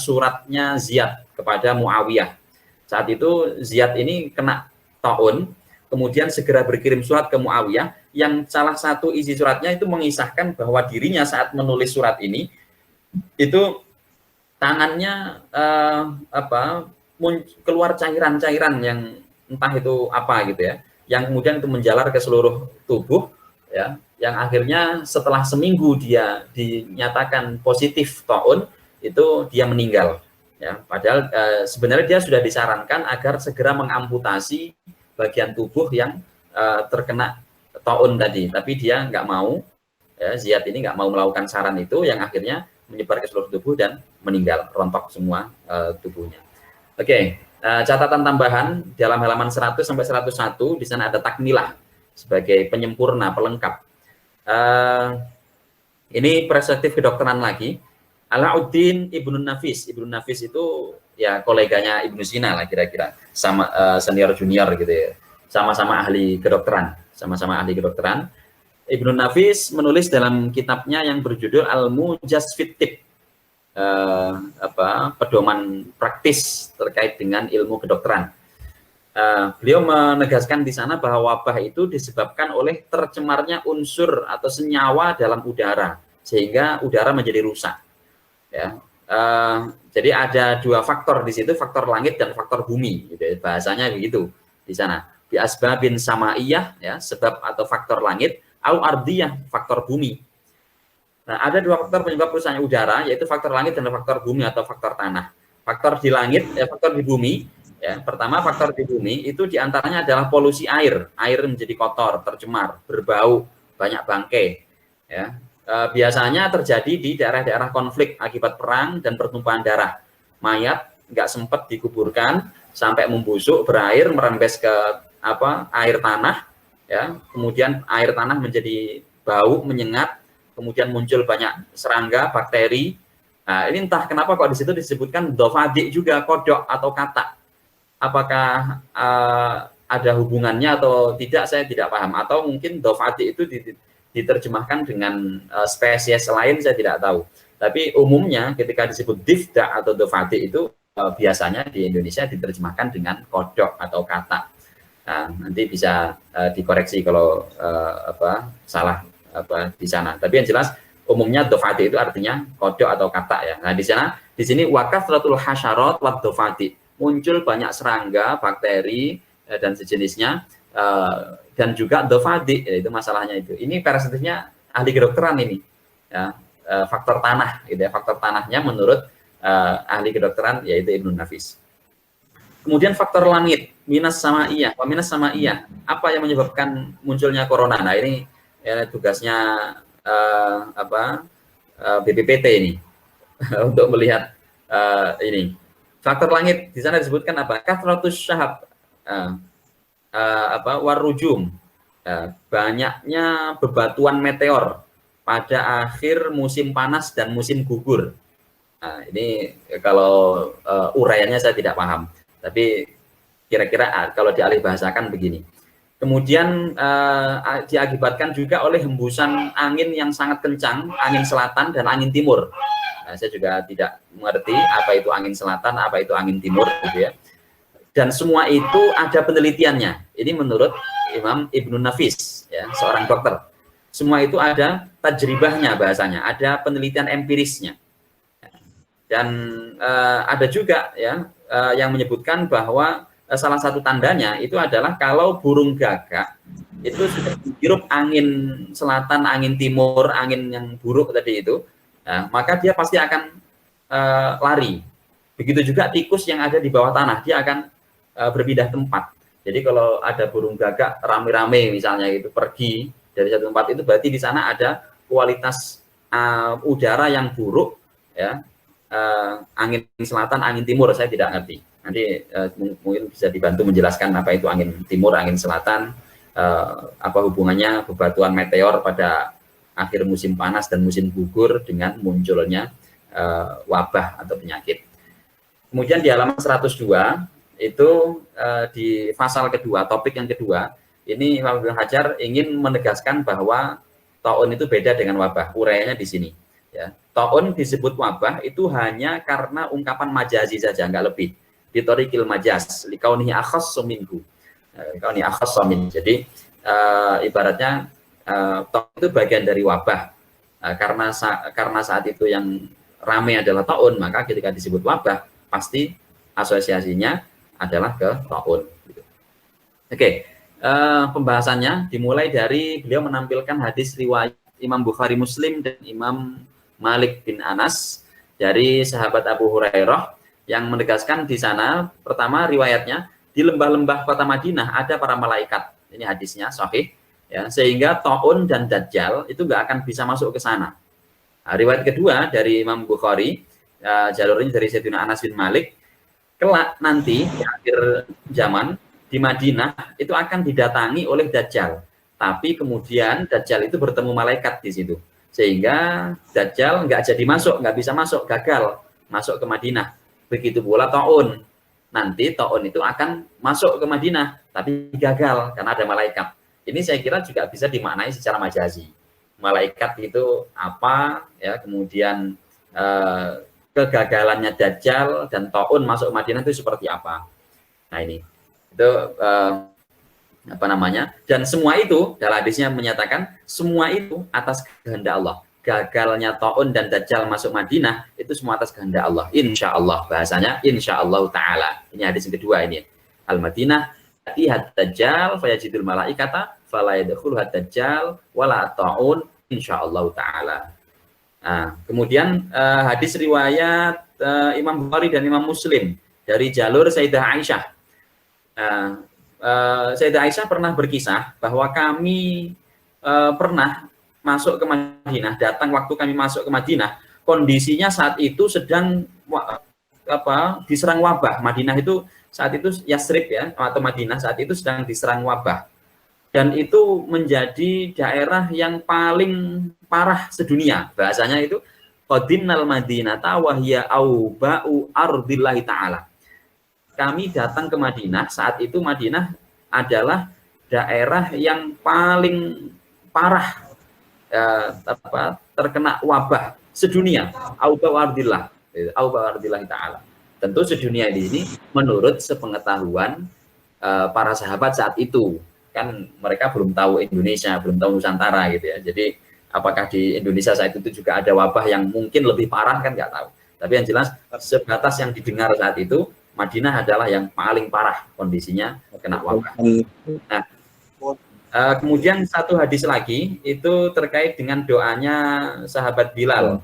S2: suratnya Ziyad kepada Muawiyah. Saat itu Ziyad ini kena taun, kemudian segera berkirim surat ke Muawiyah yang salah satu isi suratnya itu mengisahkan bahwa dirinya saat menulis surat ini itu tangannya keluar cairan-cairan yang entah itu apa gitu ya, yang kemudian itu menjalar ke seluruh tubuh ya, yang akhirnya setelah seminggu dia dinyatakan positif taun itu dia meninggal ya, padahal sebenarnya dia sudah disarankan agar segera mengamputasi bagian tubuh yang terkena taun tadi, tapi dia nggak mau, ya, Ziyad ini nggak mau melakukan saran itu, yang akhirnya menyebar ke seluruh tubuh dan meninggal, rontok semua tubuhnya. Oke, catatan tambahan dalam halaman 100 sampai 101 di sana ada takmilah sebagai penyempurna, pelengkap. Ini perspektif kedokteran lagi. Alauddin Ibnu Nafis. Ibnu Nafis itu ya koleganya Ibnu Sina lah kira-kira, sama senior junior gitu ya. Sama-sama ahli kedokteran, Ibnu Nafis menulis dalam kitabnya yang berjudul Al-Mujaz fit Tib. pedoman praktis terkait dengan ilmu kedokteran. Beliau menegaskan di sana bahwa wabah itu disebabkan oleh tercemarnya unsur atau senyawa dalam udara sehingga udara menjadi rusak. Ya, jadi ada dua faktor di situ, faktor langit dan faktor bumi. Gitu ya, bahasanya begitu di sana. Bi asbabin samaiyah, ya, sebab atau faktor langit, au ardiyah, faktor bumi. Nah, ada dua faktor penyebab rusaknya udara, yaitu faktor langit dan faktor bumi atau faktor tanah. Faktor di langit, faktor di bumi. Ya, pertama faktor di bumi itu diantaranya adalah polusi air menjadi kotor, tercemar, berbau, banyak bangkai. Ya, biasanya terjadi di daerah-daerah konflik akibat perang dan pertumpahan darah. Mayat nggak sempat dikuburkan sampai membusuk, berair, merembes ke air tanah. Ya, kemudian air tanah menjadi bau, menyengat, kemudian muncul banyak serangga, bakteri. Nah, ini entah kenapa kok di situ disebutkan dofadi juga, kodok atau katak. Apakah ada hubungannya atau tidak, saya tidak paham. Atau mungkin dofadi itu diterjemahkan dengan spesies lain, saya tidak tahu. Tapi umumnya ketika disebut difda atau dofadi itu biasanya di Indonesia diterjemahkan dengan kodok atau katak. Nah, nanti bisa dikoreksi kalau salah di sana. Tapi yang jelas umumnya dofadi itu artinya kodok atau katak ya. Nah, di sini wakathratul hasyarat wa dofadi, muncul banyak serangga, bakteri dan sejenisnya, dan juga dofadi, itu masalahnya itu. Ini parasitisnya ahli kedokteran ini, ya, faktor tanah, gitu ya. Faktor tanahnya menurut ahli kedokteran yaitu Ibnu Nafis. Kemudian faktor langit, minas samaiyah, apa yang menyebabkan munculnya corona? Nah, ini ya, tugasnya BPPT ini untuk melihat ini. Faktor langit di sana disebutkan apa? Kathratus syahab, warujum, banyaknya bebatuan meteor pada akhir musim panas dan musim gugur. Nah, ini kalau uraiannya saya tidak paham, tapi kira-kira kalau dialih bahasakan begini. Kemudian diakibatkan juga oleh hembusan angin yang sangat kencang, angin selatan dan angin timur. Nah, saya juga tidak mengerti apa itu angin selatan, apa itu angin timur, gitu ya. Dan semua itu ada penelitiannya. Ini menurut Imam Ibnu Nafis, ya, seorang dokter. Semua itu ada tajribahnya bahasanya, ada penelitian empirisnya. Dan ada juga ya yang menyebutkan bahwa salah satu tandanya itu adalah kalau burung gagak itu sudah menghirup angin selatan, angin timur, angin yang buruk tadi itu, maka dia pasti akan lari. Begitu juga tikus yang ada di bawah tanah, dia akan berpindah tempat. Jadi kalau ada burung gagak rame-rame misalnya itu pergi dari satu tempat, itu berarti di sana ada kualitas udara yang buruk, ya, angin selatan, angin timur, saya tidak ngerti. Nanti mungkin bisa dibantu menjelaskan apa itu angin timur, angin selatan, apa hubungannya bebatuan meteor pada akhir musim panas dan musim gugur dengan munculnya wabah atau penyakit. Kemudian di halaman 102 itu di pasal kedua, topik yang kedua, ini Imam Ibnu Hajar ingin menegaskan bahwa taun itu beda dengan wabah. Uraiannya di sini. Ya, taun disebut wabah itu hanya karena ungkapan majazi saja, nggak lebih. Bitorikil majaz, likaunihi akhassu minhu. Likaunihi akhassu min. Jadi ibaratnya taun itu bagian dari wabah. Karena saat itu yang ramai adalah taun, maka ketika disebut wabah pasti asosiasinya adalah ke taun. Oke, pembahasannya dimulai dari beliau menampilkan hadis riwayat Imam Bukhari Muslim dan Imam Malik bin Anas dari sahabat Abu Hurairah yang menegaskan di sana, pertama riwayatnya, di lembah-lembah kota Madinah ada para malaikat. Ini hadisnya sahih, ya, sehingga taun dan dajjal itu nggak akan bisa masuk ke sana. Nah, riwayat kedua dari Imam Bukhari, jalurnya dari Sayyidina Anas bin Malik, kelak nanti di akhir zaman di Madinah itu akan didatangi oleh dajjal. Tapi kemudian dajjal itu bertemu malaikat di situ. Sehingga dajjal nggak jadi masuk, nggak bisa masuk, gagal masuk ke Madinah. Begitu pula taun. Nanti taun itu akan masuk ke Madinah, tapi gagal karena ada malaikat. Ini saya kira juga bisa dimaknai secara majazi. Malaikat itu apa? Ya, kemudian kegagalannya Dajjal dan Taun masuk Madinah itu seperti apa. Nah ini itu apa namanya, dan semua itu dalam hadisnya menyatakan semua itu atas kehendak Allah. Gagalnya Taun dan Dajjal masuk Madinah itu semua atas kehendak Allah. Insya Allah, bahasanya insya Allah Ta'ala. Ini hadis yang kedua ini. Al-Madinah ya'tiha Dajjal fayajidul malaikata fala yadkhuluha Dajjal wala Taun insya Allah Ta'ala. Nah, kemudian hadis riwayat Imam Bukhari dan Imam Muslim dari jalur Sayyidah Aisyah. Sayyidah Aisyah pernah berkisah bahwa kami pernah masuk ke Madinah, datang waktu kami masuk ke Madinah, kondisinya saat itu sedang diserang wabah. Madinah itu saat itu Yasrib ya, atau Madinah saat itu sedang diserang wabah. Dan itu menjadi daerah yang paling parah sedunia. Bahasanya itu qadinnal madinata wa hiya auba'u ardillahi ta'ala. Kami datang ke Madinah, saat itu Madinah adalah daerah yang paling parah terkena wabah sedunia. Auba'u ardillahi ta'ala. Tentu sedunia ini menurut sepengetahuan para sahabat saat itu. Kan mereka belum tahu Indonesia, belum tahu Nusantara gitu ya. Jadi apakah di Indonesia saat itu juga ada wabah yang mungkin lebih parah kan nggak tahu. Tapi yang jelas sebatas yang didengar saat itu, Madinah adalah yang paling parah kondisinya kena wabah. Nah, kemudian satu hadis lagi itu terkait dengan doanya sahabat Bilal.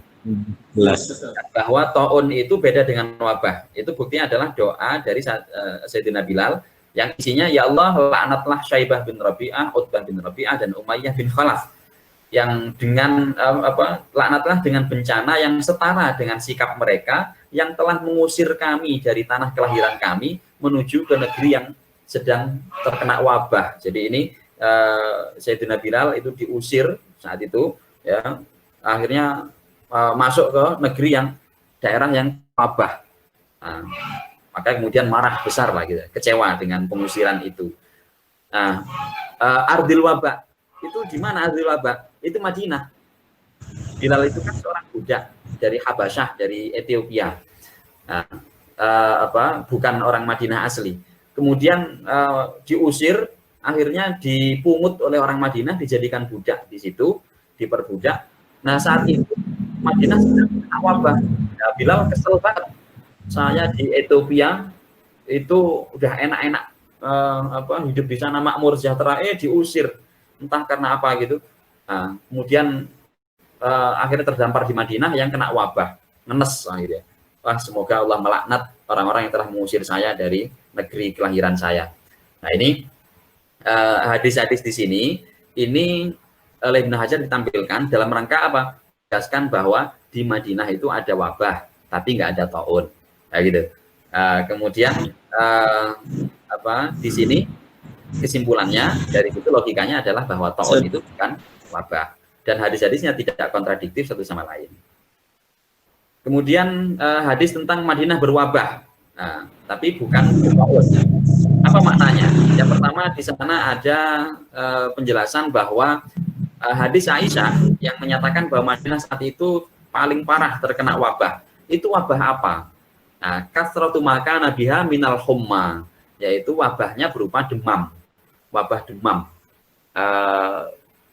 S2: Bahwa Taun itu beda dengan wabah. Itu buktinya adalah doa dari Sayyidina Bilal yang isinya ya Allah laknatlah Syaibah bin Rabi'ah, Utbah bin Rabi'ah dan Umayyah bin Khalaf. Yang dengan laknatlah dengan bencana yang setara dengan sikap mereka yang telah mengusir kami dari tanah kelahiran kami menuju ke negeri yang sedang terkena wabah. Jadi ini Sayyidina Bilal itu diusir saat itu ya, akhirnya masuk ke negeri yang daerah yang wabah. Nah, maka kemudian marah besar lah gitu, kecewa dengan pengusiran itu. Nah, ardil wabah itu di mana ardil wabah? Itu Madinah. Bilal itu kan seorang budak dari Habasyah, dari Ethiopia. Nah, bukan orang Madinah asli. Kemudian diusir, akhirnya dipungut oleh orang Madinah, dijadikan budak di situ, diperbudak. Nah, saat itu Madinah sedang kena wabah. Nah, Bilal kesel banget. Saya di Ethiopia itu udah enak-enak hidup di sana makmur sejahtera, diusir entah karena apa gitu. Nah, kemudian akhirnya terdampar di Madinah yang kena wabah, ngenes akhirnya. Wah, semoga Allah melaknat orang-orang yang telah mengusir saya dari negeri kelahiran saya. Nah, ini hadis-hadis di sini ini oleh Ibnu Hajar ditampilkan dalam rangka apa? Jelaskan bahwa di Madinah itu ada wabah, tapi nggak ada Taun. Nah, gitu. Kemudian di sini kesimpulannya dari itu logikanya adalah bahwa Taun itu bukan wabah dan hadis-hadisnya tidak kontradiktif satu sama lain. Kemudian hadis tentang Madinah berwabah, tapi bukan Taun. Apa maknanya? Yang pertama di sana ada penjelasan bahwa hadis Aisyah yang menyatakan bahwa Madinah saat itu paling parah terkena wabah. Itu wabah apa? Nah, kasratu maka nabiha minal humma, yaitu wabahnya berupa demam, wabah demam.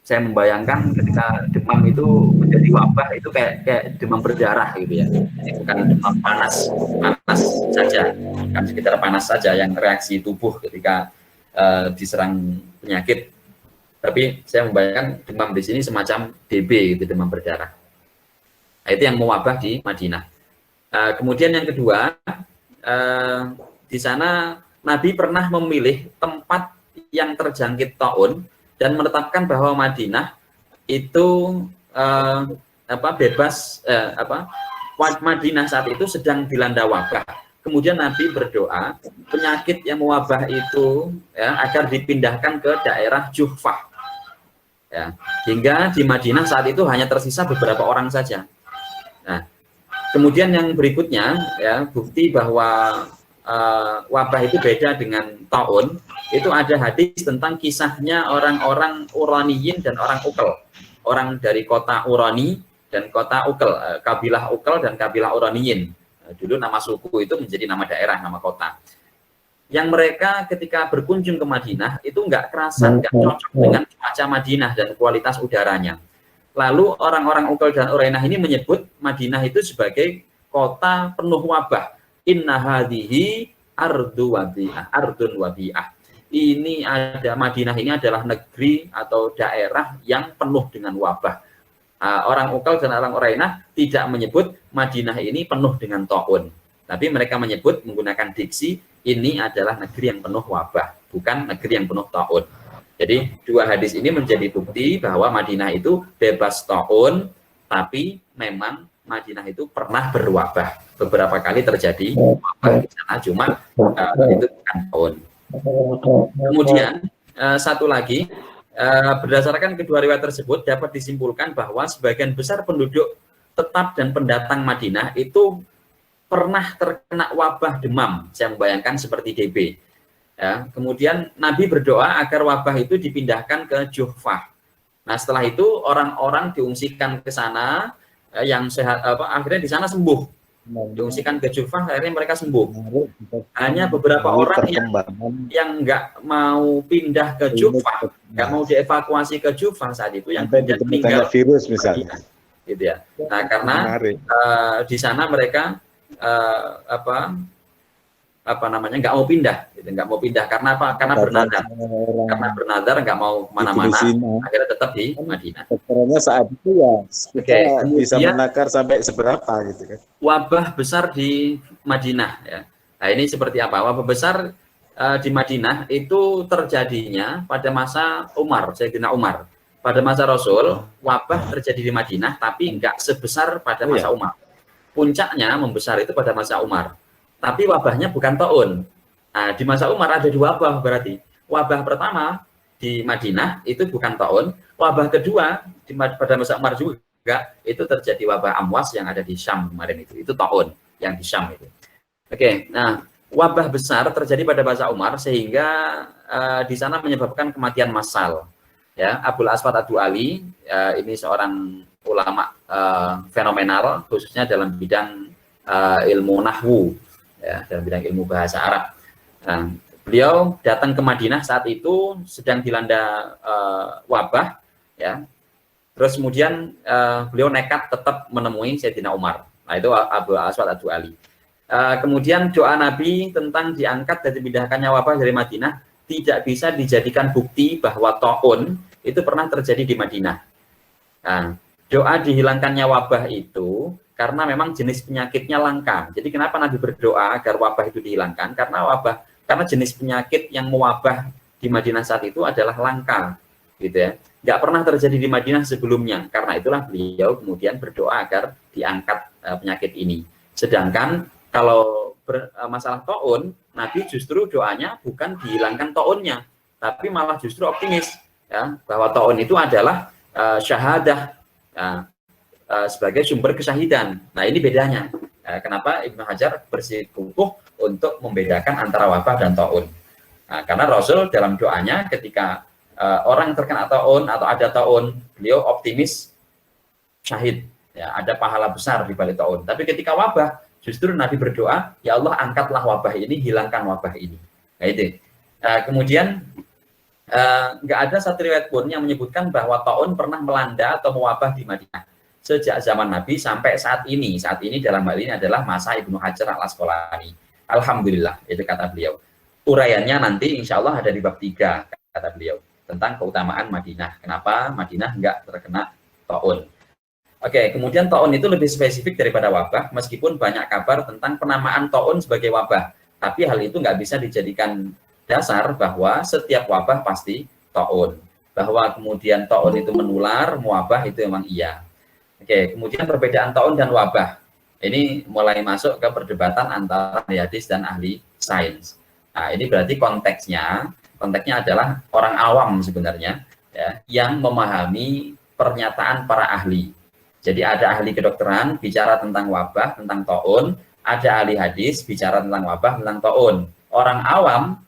S2: Saya membayangkan ketika demam itu menjadi wabah itu kayak demam berdarah gitu ya. Ini bukan demam panas saja, bukan sekedar panas saja yang reaksi tubuh ketika diserang penyakit. Tapi saya membayangkan demam di sini semacam DB gitu, demam berdarah. Nah, itu yang mewabah di Madinah. Kemudian yang kedua, di sana Nabi pernah memilih tempat yang terjangkit Taun dan menetapkan bahwa Madinah itu bebas, Madinah saat itu sedang dilanda wabah. Kemudian Nabi berdoa penyakit yang mewabah itu ya, agar dipindahkan ke daerah Juhfah. Ya, hingga di Madinah saat itu hanya tersisa beberapa orang saja. Nah, kemudian yang berikutnya ya, bukti bahwa wabah itu beda dengan Taun, itu ada hadis tentang kisahnya orang-orang Uraniyin dan orang Uqal, orang dari kota Urani dan kota Uqal, kabilah Uqal dan kabilah Uraniyin. Dulu nama suku itu menjadi nama daerah, nama kota. Yang mereka ketika berkunjung ke Madinah itu nggak kerasan, nggak cocok dengan cuaca Madinah dan kualitas udaranya. Lalu orang-orang Uqal dan Urainah ini menyebut Madinah itu sebagai kota penuh wabah. Inna hadhihi ardun wabi'ah. Ini ada Madinah ini adalah negeri atau daerah yang penuh dengan wabah. Orang Uqal dan orang Urainah tidak menyebut Madinah ini penuh dengan ta'un. Tapi mereka menyebut menggunakan diksi ini adalah negeri yang penuh wabah, bukan negeri yang penuh ta'un. Jadi dua hadis ini menjadi bukti bahwa Madinah itu bebas ta'un, tapi memang Madinah itu pernah berwabah. Beberapa kali terjadi wabah di sana, cuma itu bukan ta'un. Kemudian satu lagi, berdasarkan kedua riwayat tersebut dapat disimpulkan bahwa sebagian besar penduduk tetap dan pendatang Madinah itu pernah terkena wabah demam. Saya membayangkan seperti DB. Ya, kemudian Nabi berdoa agar wabah itu dipindahkan ke Juhfah. Nah, setelah itu orang-orang diungsikan ke sana yang sehat, akhirnya di sana sembuh. Diungsikan ke Juhfah, akhirnya mereka sembuh. Hanya beberapa orang yang nggak mau pindah ke Juhfah, nggak mau dievakuasi ke Juhfah saat itu, yang meninggal
S4: virus misalnya.
S2: Gitu ya. Nah, karena di sana mereka nggak mau pindah, gitu. Nggak mau pindah karena apa? Karena bernadar nggak mau kemana-mana, akhirnya tetap di Madinah.
S4: Caranya saat itu ya kita bisa menakar sampai seberapa gitu kan? Wabah
S2: besar di Madinah ya. Nah, ini seperti apa? Wabah besar di Madinah itu terjadinya pada masa Sayyidina Umar. Pada masa Rasul, wabah terjadi di Madinah, tapi nggak sebesar pada masa Umar. Puncaknya membesar itu pada masa Umar. Tapi wabahnya bukan ta'un. Nah, di masa Umar ada dua wabah berarti. Wabah pertama di Madinah itu bukan ta'un. Wabah kedua pada masa Umar juga itu terjadi wabah amwas yang ada di Syam kemarin itu. Itu ta'un yang di Syam itu. Oke, nah wabah besar terjadi pada masa Umar sehingga di sana menyebabkan kematian massal. Ya, Abul Aswad Ad-Du'ali ini seorang ulama fenomenal khususnya dalam bidang ilmu nahwu. Ya, dalam bidang ilmu bahasa Arab. Nah, beliau datang ke Madinah saat itu sedang dilanda wabah, ya. Terus kemudian beliau nekat tetap menemui Sayyidina Umar. Nah, itu Abu Aswad Ad-Du'ali. Kemudian doa Nabi tentang diangkat dan dipindahkannya wabah dari Madinah tidak bisa dijadikan bukti bahwa ta'un itu pernah terjadi di Madinah. Nah, doa dihilangkannya wabah itu karena memang jenis penyakitnya langka. Jadi kenapa Nabi berdoa agar wabah itu dihilangkan? Karena jenis penyakit yang mewabah di Madinah saat itu adalah langka, gitu ya. Nggak pernah terjadi di Madinah sebelumnya. Karena itulah beliau kemudian berdoa agar diangkat penyakit ini. Sedangkan kalau masalah ta'un, Nabi justru doanya bukan dihilangkan ta'unnya, tapi malah justru optimis, ya, bahwa ta'un itu adalah syahadah. Sebagai sumber kesyahidan. Nah, ini bedanya. Kenapa Ibnu Hajar bersikukuh untuk membedakan antara wabah dan ta'un. Nah, karena Rasul dalam doanya ketika orang terkena ta'un atau ada ta'un, beliau optimis syahid. Ya, ada pahala besar di balik ta'un. Tapi ketika wabah, justru Nabi berdoa, ya Allah angkatlah wabah ini, hilangkan wabah ini. Nah, itu. Kemudian nggak ada satu riwayat pun yang menyebutkan bahwa ta'un pernah melanda atau mewabah di Madinah sejak zaman Nabi sampai saat ini. Saat ini dalam hal ini adalah masa Ibnu Hajar Al-Asqalani. Alhamdulillah, itu kata beliau. Uraiannya nanti insya Allah ada di bab 3, kata beliau, tentang keutamaan Madinah. Kenapa Madinah nggak terkena ta'un. Oke, kemudian ta'un itu lebih spesifik daripada wabah, meskipun banyak kabar tentang penamaan ta'un sebagai wabah. Tapi hal itu nggak bisa dijadikan dasar bahwa setiap wabah pasti ta'un. Bahwa kemudian ta'un itu menular, mewabah itu memang iya. Oke, kemudian perbedaan ta'un dan wabah. Ini mulai masuk ke perdebatan antara ahli hadis dan ahli sains. Nah, ini berarti konteksnya adalah orang awam sebenarnya, ya, yang memahami pernyataan para ahli. Jadi ada ahli kedokteran bicara tentang wabah, tentang ta'un, ada ahli hadis bicara tentang wabah, tentang ta'un. Orang awam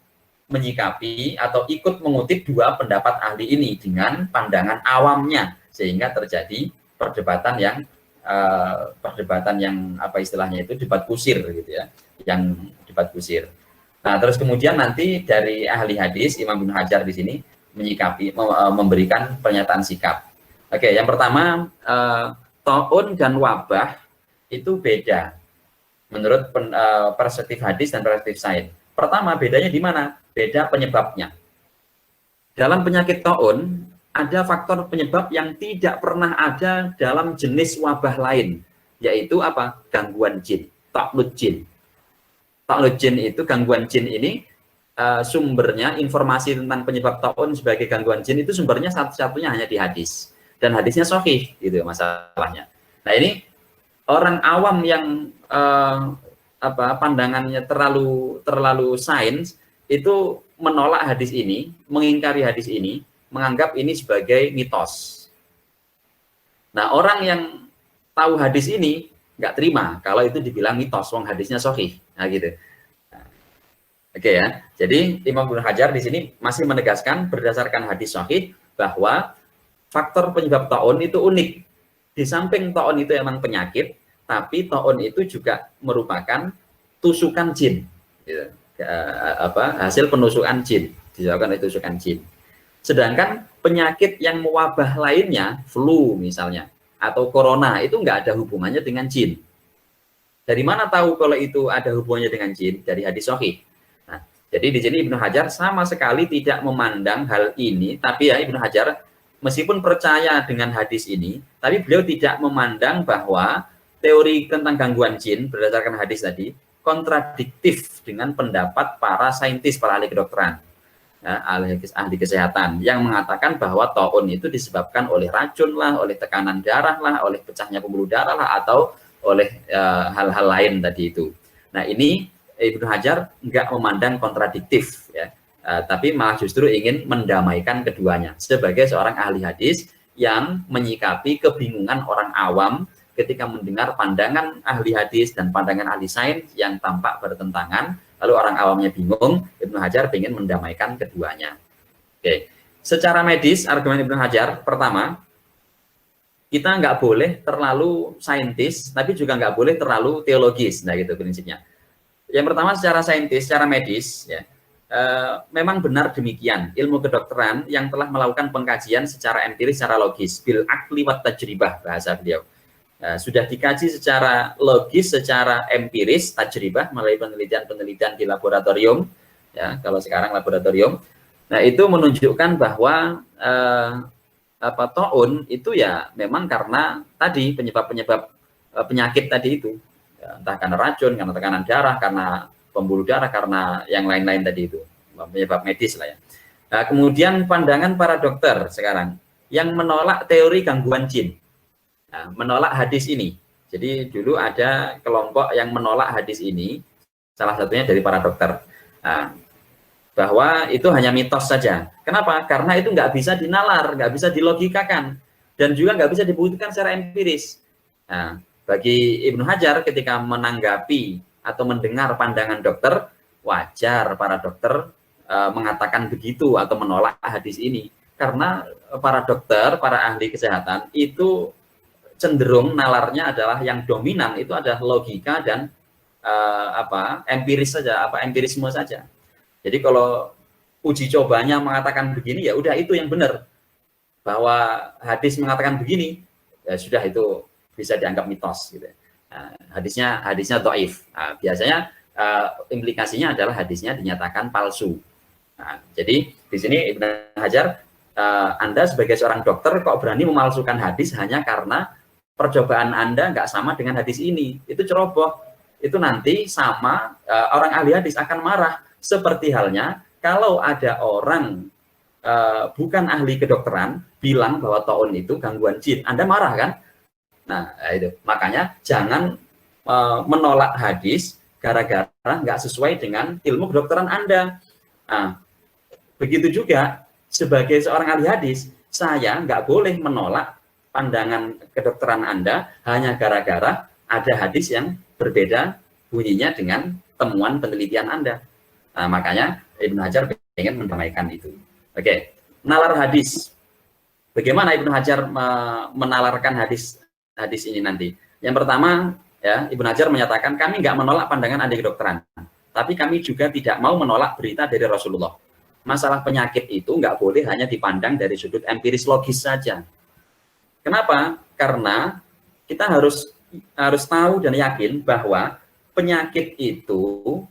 S2: menyikapi atau ikut mengutip dua pendapat ahli ini dengan pandangan awamnya, sehingga terjadi perdebatan yang perdebatan yang apa istilahnya itu debat kusir gitu ya, yang debat kusir. Nah, terus kemudian nanti dari ahli hadis Imam Ibnu Hajar di sini menyikapi, memberikan pernyataan sikap. Oke, yang pertama, taun dan wabah itu beda menurut perspektif hadis dan perspektif sains. Pertama, bedanya di mana? Beda penyebabnya. Dalam penyakit taun ada faktor penyebab yang tidak pernah ada dalam jenis wabah lain, yaitu apa? Gangguan jin, ta'lud jin. Ta'lud jin itu, gangguan jin ini sumbernya, informasi tentang penyebab taun sebagai gangguan jin itu sumbernya satu-satunya hanya di hadis, dan hadisnya sahih gitu masalahnya. Nah, ini orang awam yang pandangannya terlalu sains itu menolak hadis ini, mengingkari hadis ini, menganggap ini sebagai mitos. Nah, orang yang tahu hadis ini nggak terima kalau itu dibilang mitos, wong hadisnya sahih. Nah, gitu. Oke ya. Jadi Imam Ibnu Hajar di sini masih menegaskan berdasarkan hadis sahih bahwa faktor penyebab taun itu unik. Di samping taun itu emang penyakit, tapi taun itu juga merupakan tusukan jin. Gitu. Hasil penusukan jin, disebabkan itu tusukan jin. Sedangkan penyakit yang mewabah lainnya, flu misalnya, atau corona, itu nggak ada hubungannya dengan jin. Dari mana tahu kalau itu ada hubungannya dengan jin? Dari hadis sahih. Nah, jadi di sini Ibnu Hajar sama sekali tidak memandang hal ini, tapi ya Ibnu Hajar meskipun percaya dengan hadis ini, tapi beliau tidak memandang bahwa teori tentang gangguan jin berdasarkan hadis tadi kontradiktif dengan pendapat para saintis, para ahli kedokteran, ya, ahli kesehatan yang mengatakan bahwa taun itu disebabkan oleh racun lah, oleh tekanan darah lah, oleh pecahnya pembuluh darah lah, atau oleh hal-hal lain tadi itu. Nah, ini Ibnu Hajar nggak memandang kontradiktif, ya, tapi malah justru ingin mendamaikan keduanya sebagai seorang ahli hadis yang menyikapi kebingungan orang awam ketika mendengar pandangan ahli hadis dan pandangan ahli sains yang tampak bertentangan, lalu orang awamnya bingung. Ibnu Hajar ingin mendamaikan keduanya. Oke, secara medis argumen Ibnu Hajar pertama, kita nggak boleh terlalu saintis, tapi juga nggak boleh terlalu teologis. Nah, gitu prinsipnya. Yang pertama secara saintis, secara medis, ya, memang benar demikian. Ilmu kedokteran yang telah melakukan pengkajian secara empiris, secara logis, bil akli wat tajribah bahasa beliau. Sudah dikaji secara logis, secara empiris, tajribah melalui penelitian-penelitian di laboratorium, ya, kalau sekarang laboratorium. Nah, itu menunjukkan bahwa taun itu ya memang karena tadi penyebab-penyebab penyakit tadi itu, ya, entah karena racun, karena tekanan darah, karena pembuluh darah, karena yang lain-lain tadi itu, penyebab medis lah ya. Nah, kemudian pandangan para dokter sekarang yang menolak teori gangguan jin. Nah, menolak hadis ini. Jadi dulu ada kelompok yang menolak hadis ini, salah satunya dari para dokter. Nah, bahwa itu hanya mitos saja. Kenapa? Karena itu nggak bisa dinalar, nggak bisa dilogikakan, dan juga nggak bisa dibuktikan secara empiris. Nah, bagi Ibnu Hajar ketika menanggapi atau mendengar pandangan dokter, wajar para dokter mengatakan begitu atau menolak hadis ini. Karena para dokter, para ahli kesehatan itu cenderung nalarnya adalah yang dominan itu adalah logika dan empiris saja, empirisme saja. Jadi kalau uji cobanya mengatakan begini, ya udah itu yang benar. Bahwa hadis mengatakan begini, ya sudah itu bisa dianggap mitos gitu. Nah, hadisnya dhaif. Nah, biasanya implikasinya adalah hadisnya dinyatakan palsu. Nah, jadi di sini Ibnu Hajar, Anda sebagai seorang dokter kok berani memalsukan hadis hanya karena percobaan Anda nggak sama dengan hadis ini. Itu ceroboh. Itu nanti sama orang ahli hadis akan marah. Seperti halnya kalau ada orang bukan ahli kedokteran bilang bahwa taun itu gangguan jin, Anda marah kan? Nah, itu makanya jangan menolak hadis gara-gara nggak sesuai dengan ilmu kedokteran Anda. Nah, begitu juga sebagai seorang ahli hadis, saya nggak boleh menolak pandangan kedokteran Anda hanya gara-gara ada hadis yang berbeda bunyinya dengan temuan penelitian Anda. Nah, makanya Ibnu Hajar ingin mendamaikan itu. Oke, nalar hadis. Bagaimana Ibnu Hajar menalarkan hadis hadis ini nanti. Yang pertama, ya, Ibnu Hajar menyatakan kami nggak menolak pandangan ahli kedokteran, tapi kami juga tidak mau menolak berita dari Rasulullah. Masalah penyakit itu nggak boleh hanya dipandang dari sudut empiris logis saja. Kenapa? Karena kita harus tahu dan yakin bahwa penyakit itu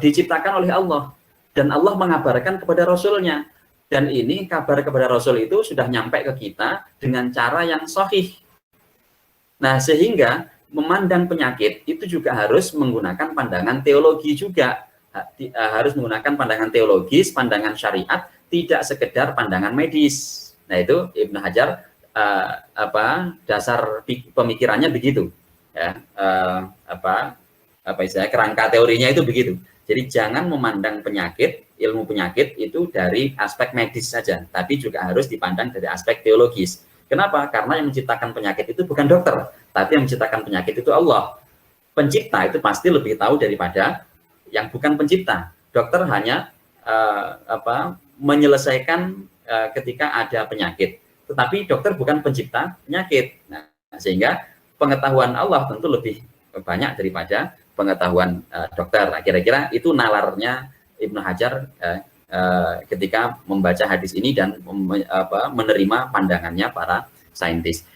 S2: diciptakan oleh Allah, dan Allah mengabarkan kepada Rasulnya, dan ini kabar kepada Rasul itu sudah nyampe ke kita dengan cara yang sahih. Nah, sehingga memandang penyakit itu juga harus menggunakan pandangan teologi juga, harus menggunakan pandangan teologis, pandangan syariat, tidak sekedar pandangan medis. Nah, itu Ibnu Hajar dasar pemikirannya begitu, ya, istilahnya kerangka teorinya itu begitu. Jadi jangan memandang penyakit, ilmu penyakit itu dari aspek medis saja, tapi juga harus dipandang dari aspek teologis. Kenapa? Karena yang menciptakan penyakit itu bukan dokter, tapi yang menciptakan penyakit itu Allah. Pencipta itu pasti lebih tahu daripada yang bukan pencipta. Dokter hanya menyelesaikan ketika ada penyakit, tetapi dokter bukan pencipta penyakit. Nah, sehingga pengetahuan Allah tentu lebih banyak daripada pengetahuan dokter. Nah, kira-kira itu nalarnya Ibnu Hajar ketika membaca hadis ini dan menerima pandangannya para saintis.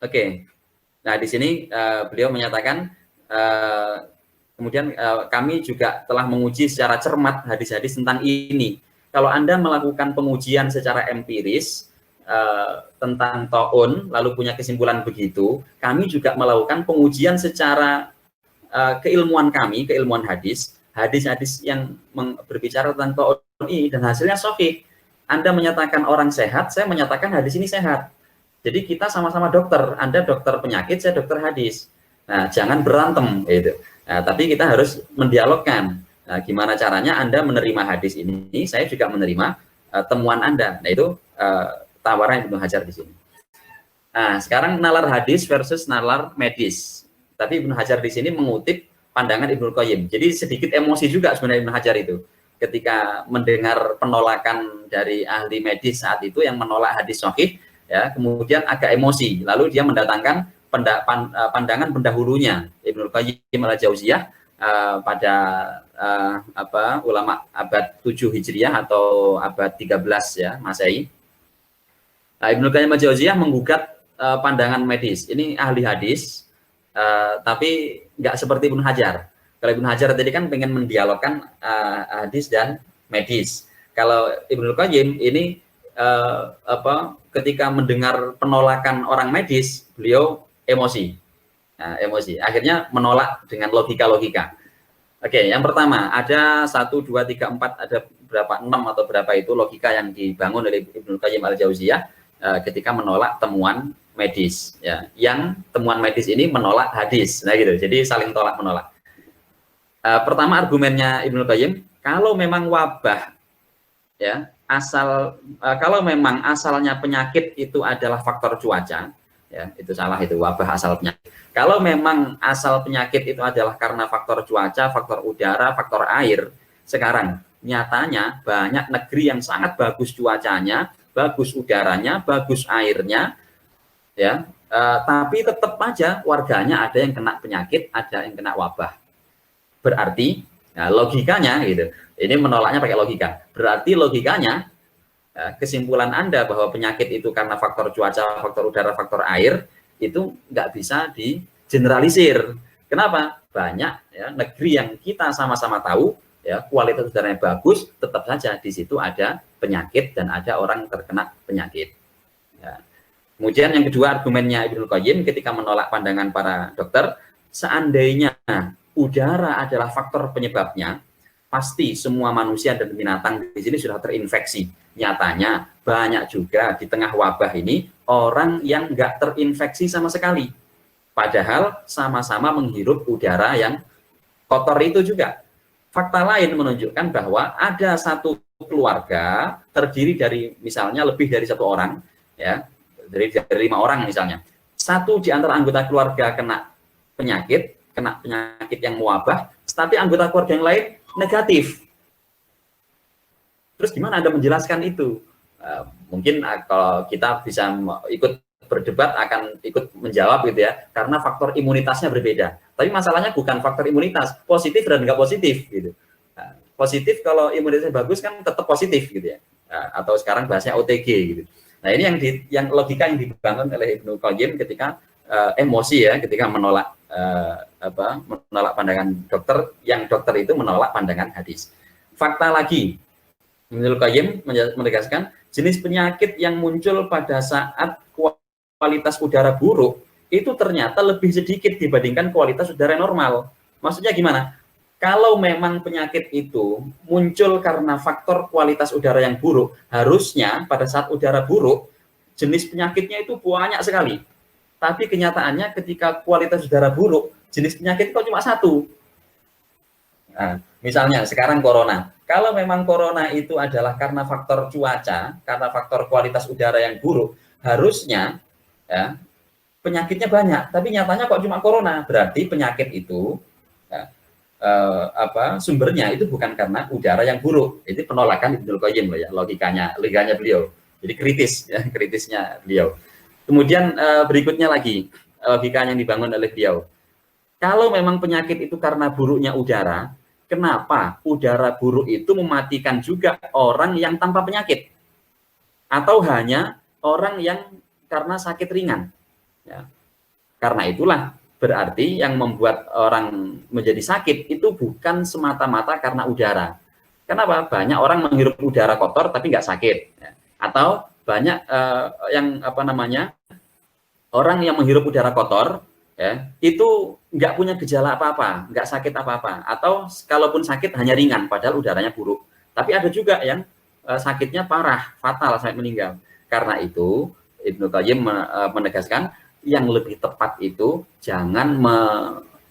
S2: Oke. Nah, di sini beliau menyatakan kemudian kami juga telah menguji secara cermat hadis-hadis tentang ini. Kalau Anda melakukan pengujian secara empiris tentang ta'un, lalu punya kesimpulan begitu, kami juga melakukan pengujian secara keilmuan kami, keilmuan hadis-hadis yang berbicara tentang ta'un ini, dan hasilnya sahih. Anda menyatakan orang sehat, saya menyatakan hadis ini sehat. Jadi kita sama-sama dokter, Anda dokter penyakit, saya dokter hadis. Nah, jangan berantem gitu. Nah, tapi kita harus mendialogkan. Nah, gimana caranya Anda menerima hadis ini, saya juga menerima temuan Anda. Nah, itu tawaran Ibnu Hajar di sini. Nah, sekarang nalar hadis versus nalar medis. Tapi Ibnu Hajar di sini mengutip pandangan Ibnu Qayyim. Jadi sedikit emosi juga sebenarnya Ibnu Hajar itu. Ketika mendengar penolakan dari ahli medis saat itu yang menolak hadis sahih, ya, kemudian agak emosi. Lalu dia mendatangkan pandangan pendahulunya Ibnu Qayyim al-Jauziyah pada ulama abad 7 Hijriah atau abad 13 ya Masehi. Ibnu Qayyim al-Jauziyah menggugat pandangan medis. Ini ahli hadis, tapi nggak seperti Ibnu Hajar. Kalau Ibnu Hajar tadi kan pengen mendialogkan hadis dan medis. Kalau Ibnu Qayyim ini ketika mendengar penolakan orang medis, beliau emosi. Nah, emosi. Akhirnya menolak dengan logika-logika. Oke, yang pertama ada 1, 2, 3, 4, ada berapa 6 atau berapa itu logika yang dibangun oleh Ibnu Qayyim al-Jauziyah ketika menolak temuan medis, ya, yang temuan medis ini menolak hadis, nah gitu, jadi saling tolak menolak. Pertama argumennya Ibnu Qayyim, kalau memang wabah, ya, kalau memang asalnya penyakit itu adalah faktor cuaca, ya, itu salah, itu wabah asal penyakit. Kalau memang asal penyakit itu adalah karena faktor cuaca, faktor udara, faktor air, sekarang nyatanya banyak negeri yang sangat bagus cuacanya, bagus udaranya, bagus airnya, ya, tapi tetap aja warganya ada yang kena penyakit, ada yang kena wabah. Berarti, nah, logikanya gitu, ini menolaknya pakai logika. Berarti logikanya, kesimpulan Anda bahwa penyakit itu karena faktor cuaca, faktor udara, faktor air, itu nggak bisa digeneralisir. Kenapa? Banyak ya, negeri yang kita sama-sama tahu, ya, kualitas udaranya bagus, tetap saja di situ ada penyakit dan ada orang terkena penyakit. Ya. Kemudian yang kedua argumennya Ibnu Qayyim ketika menolak pandangan para dokter, seandainya udara adalah faktor penyebabnya, pasti semua manusia dan binatang di sini sudah terinfeksi. Nyatanya banyak juga di tengah wabah ini orang yang nggak terinfeksi sama sekali, padahal sama-sama menghirup udara yang kotor itu juga. Fakta lain menunjukkan bahwa ada satu keluarga terdiri dari misalnya lebih dari 1 orang, ya, dari 5 orang misalnya. Satu di antara anggota keluarga kena penyakit yang mewabah, tapi anggota keluarga yang lain negatif. Terus gimana Anda menjelaskan itu? Mungkin kalau kita bisa ikut berdebat akan ikut menjawab gitu ya, karena faktor imunitasnya berbeda. Tapi masalahnya bukan faktor imunitas, positif dan nggak positif gitu. Nah, positif kalau imunitasnya bagus kan tetap positif gitu ya. Nah, atau sekarang bahasanya OTG gitu. Nah ini yang logika yang dibangun oleh Ibnu Qayyim ketika emosi ya, ketika menolak menolak pandangan dokter, yang dokter itu menolak pandangan hadis. Fakta lagi, Ibnu Qayyim menegaskan jenis penyakit yang muncul pada saat kualitas udara buruk itu ternyata lebih sedikit dibandingkan kualitas udara normal. Maksudnya gimana? Kalau memang penyakit itu muncul karena faktor kualitas udara yang buruk, harusnya pada saat udara buruk, jenis penyakitnya itu banyak sekali. Tapi kenyataannya ketika kualitas udara buruk, jenis penyakit itu cuma satu. Nah, misalnya sekarang corona. Kalau memang corona itu adalah karena faktor cuaca, karena faktor kualitas udara yang buruk, harusnya ya, penyakitnya banyak. Tapi nyatanya kok cuma corona. Berarti penyakit itu ya, sumbernya itu bukan karena udara yang buruk. Itu penolakan Ibnu Qayyim loh ya, logikanya beliau. Jadi kritis ya, kritisnya beliau. Kemudian berikutnya lagi logikanya yang dibangun oleh beliau. Kalau memang penyakit itu karena buruknya udara, kenapa udara buruk itu mematikan juga orang yang tanpa penyakit? Atau hanya orang yang karena sakit ringan? Ya. Karena itulah berarti yang membuat orang menjadi sakit itu bukan semata-mata karena udara. Kenapa? Banyak orang menghirup udara kotor tapi nggak sakit. Ya. Atau banyak orang yang menghirup udara kotor, ya, itu nggak punya gejala apa-apa, nggak sakit apa-apa, atau kalaupun sakit hanya ringan, padahal udaranya buruk. Tapi ada juga yang sakitnya parah, fatal sampai meninggal. Karena itu Ibnu Qayyim menegaskan yang lebih tepat itu jangan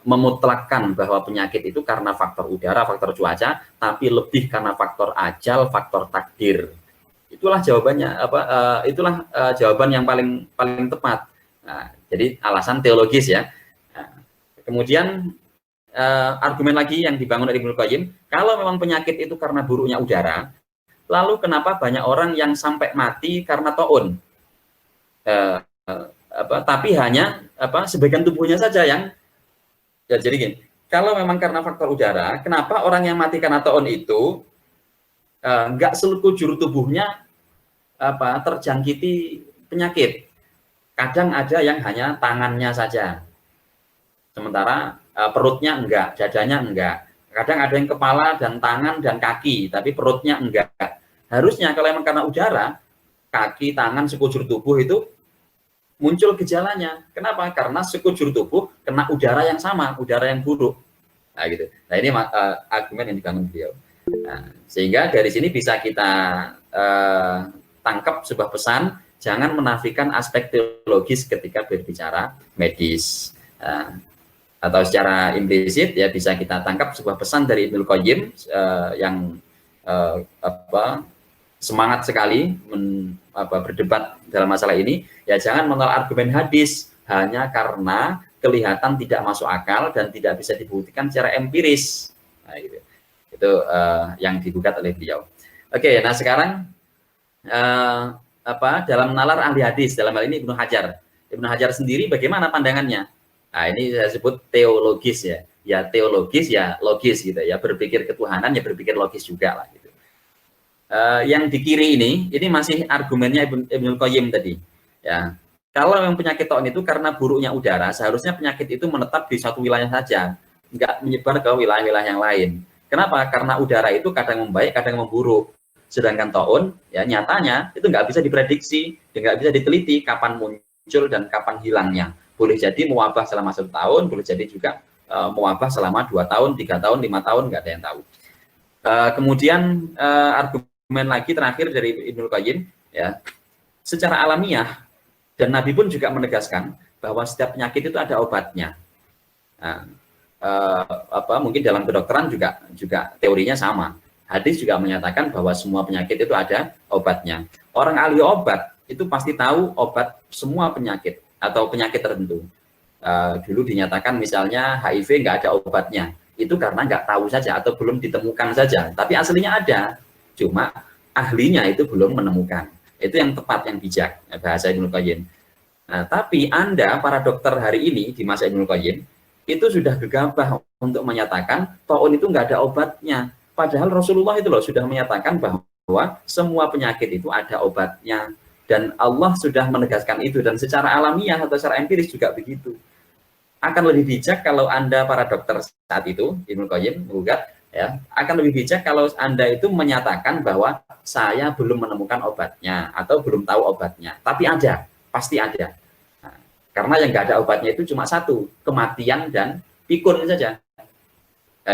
S2: memutlakkan bahwa penyakit itu karena faktor udara, faktor cuaca, tapi lebih karena faktor ajal, faktor takdir. Itulah jawabannya, itulah jawaban yang paling tepat. Nah, jadi alasan teologis ya. Nah, kemudian argumen lagi yang dibangun dari Ibnu Qayyim, kalau memang penyakit itu karena buruknya udara, lalu kenapa banyak orang yang sampai mati karena taun? Tapi hanya sebagian tubuhnya saja yang ya, jadi gini, kalau memang karena faktor udara, kenapa orang yang mati karena taun itu nggak sekujur tubuhnya terjangkiti penyakit? Kadang ada yang hanya tangannya saja, sementara perutnya enggak, dadanya enggak. Kadang ada yang kepala dan tangan dan kaki, tapi perutnya enggak. Harusnya kalau memang karena udara, kaki, tangan, sekujur tubuh itu muncul gejalanya. Kenapa? Karena sekujur tubuh kena udara yang sama, udara yang buruk. Nah, gitu. Nah, ini argumen yang dibangun beliau. Nah, sehingga dari sini bisa kita tangkap sebuah pesan, jangan menafikan aspek teologis ketika berbicara medis. Atau secara implisit ya bisa kita tangkap sebuah pesan dari Ibnu Qayyim yang semangat sekali berdebat dalam masalah ini. Ya jangan menolak argumen hadis hanya karena kelihatan tidak masuk akal dan tidak bisa dibuktikan secara empiris. Nah, gitu. Itu yang digugat oleh beliau. Oke, nah sekarang dalam nalar ahli hadis, dalam hal ini Ibnu Hajar sendiri bagaimana pandangannya? Nah, ini saya sebut teologis ya. Ya teologis ya logis gitu ya, berpikir ketuhanan ya berpikir logis juga lah gitu. Yang di kiri ini masih argumennya Ibnu Qayyim tadi. Ya, kalau yang penyakit taun itu karena buruknya udara, seharusnya penyakit itu menetap di satu wilayah saja, nggak menyebar ke wilayah-wilayah yang lain. Kenapa? Karena udara itu kadang membaik, kadang memburuk. Sedangkan taun, ya nyatanya itu nggak bisa diprediksi, nggak bisa diteliti kapan muncul dan kapan hilangnya. Boleh jadi mewabah selama 1 tahun, boleh jadi juga mewabah selama 2 tahun, 3 tahun, 5 tahun, nggak ada yang tahu. Kemudian argumen lagi terakhir dari Ibnu Qayyim, ya, secara alamiah dan Nabi pun juga menegaskan bahwa setiap penyakit itu ada obatnya. Nah, mungkin dalam kedokteran juga teorinya sama. Hadis juga menyatakan bahwa semua penyakit itu ada obatnya. Orang ahli obat itu pasti tahu obat semua penyakit atau penyakit tertentu. Dulu dinyatakan misalnya HIV nggak ada obatnya. Itu karena nggak tahu saja atau belum ditemukan saja. Tapi aslinya ada, cuma ahlinya itu belum menemukan. Itu yang tepat, yang bijak, bahasa Ibnu Qayyim. Nah, tapi Anda, para dokter hari ini di masa Ibnu Qayyim, itu sudah gegabah untuk menyatakan taun itu nggak ada obatnya. Padahal Rasulullah itu loh sudah menyatakan bahwa semua penyakit itu ada obatnya. Dan Allah sudah menegaskan itu. Dan secara alamiah atau secara empiris juga begitu. Akan lebih bijak kalau Anda, para dokter saat itu, Ibnu Qayyim menggugat, ya, akan lebih bijak kalau Anda itu menyatakan bahwa saya belum menemukan obatnya atau belum tahu obatnya. Tapi ada, pasti ada. Nah, karena yang nggak ada obatnya itu cuma satu, kematian dan pikun saja.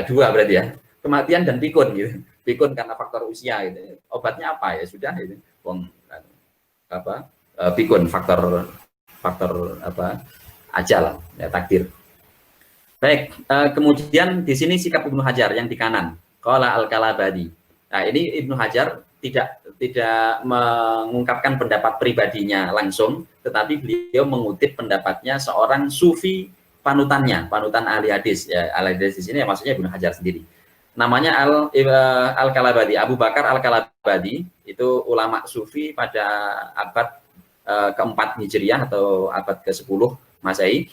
S2: Dua berarti ya, kematian dan pikun gitu. Pikun karena faktor usia gitu. Obatnya apa ya sudah itu. Pikun faktor apa ajal ya, takdir. Baik, kemudian di sini sikap Ibnu Hajar yang di kanan, qala Al-Kalabadi. Nah, ini Ibnu Hajar tidak mengungkapkan pendapat pribadinya langsung, tetapi beliau mengutip pendapatnya seorang sufi panutan ahli hadis. Ya, ahli hadis di sini ya, maksudnya Ibnu Hajar sendiri. Namanya Al-Kalabadi, Abu Bakar Al-Kalabadi, itu ulama sufi pada abad keempat Hijriah atau abad ke-10 Masehi.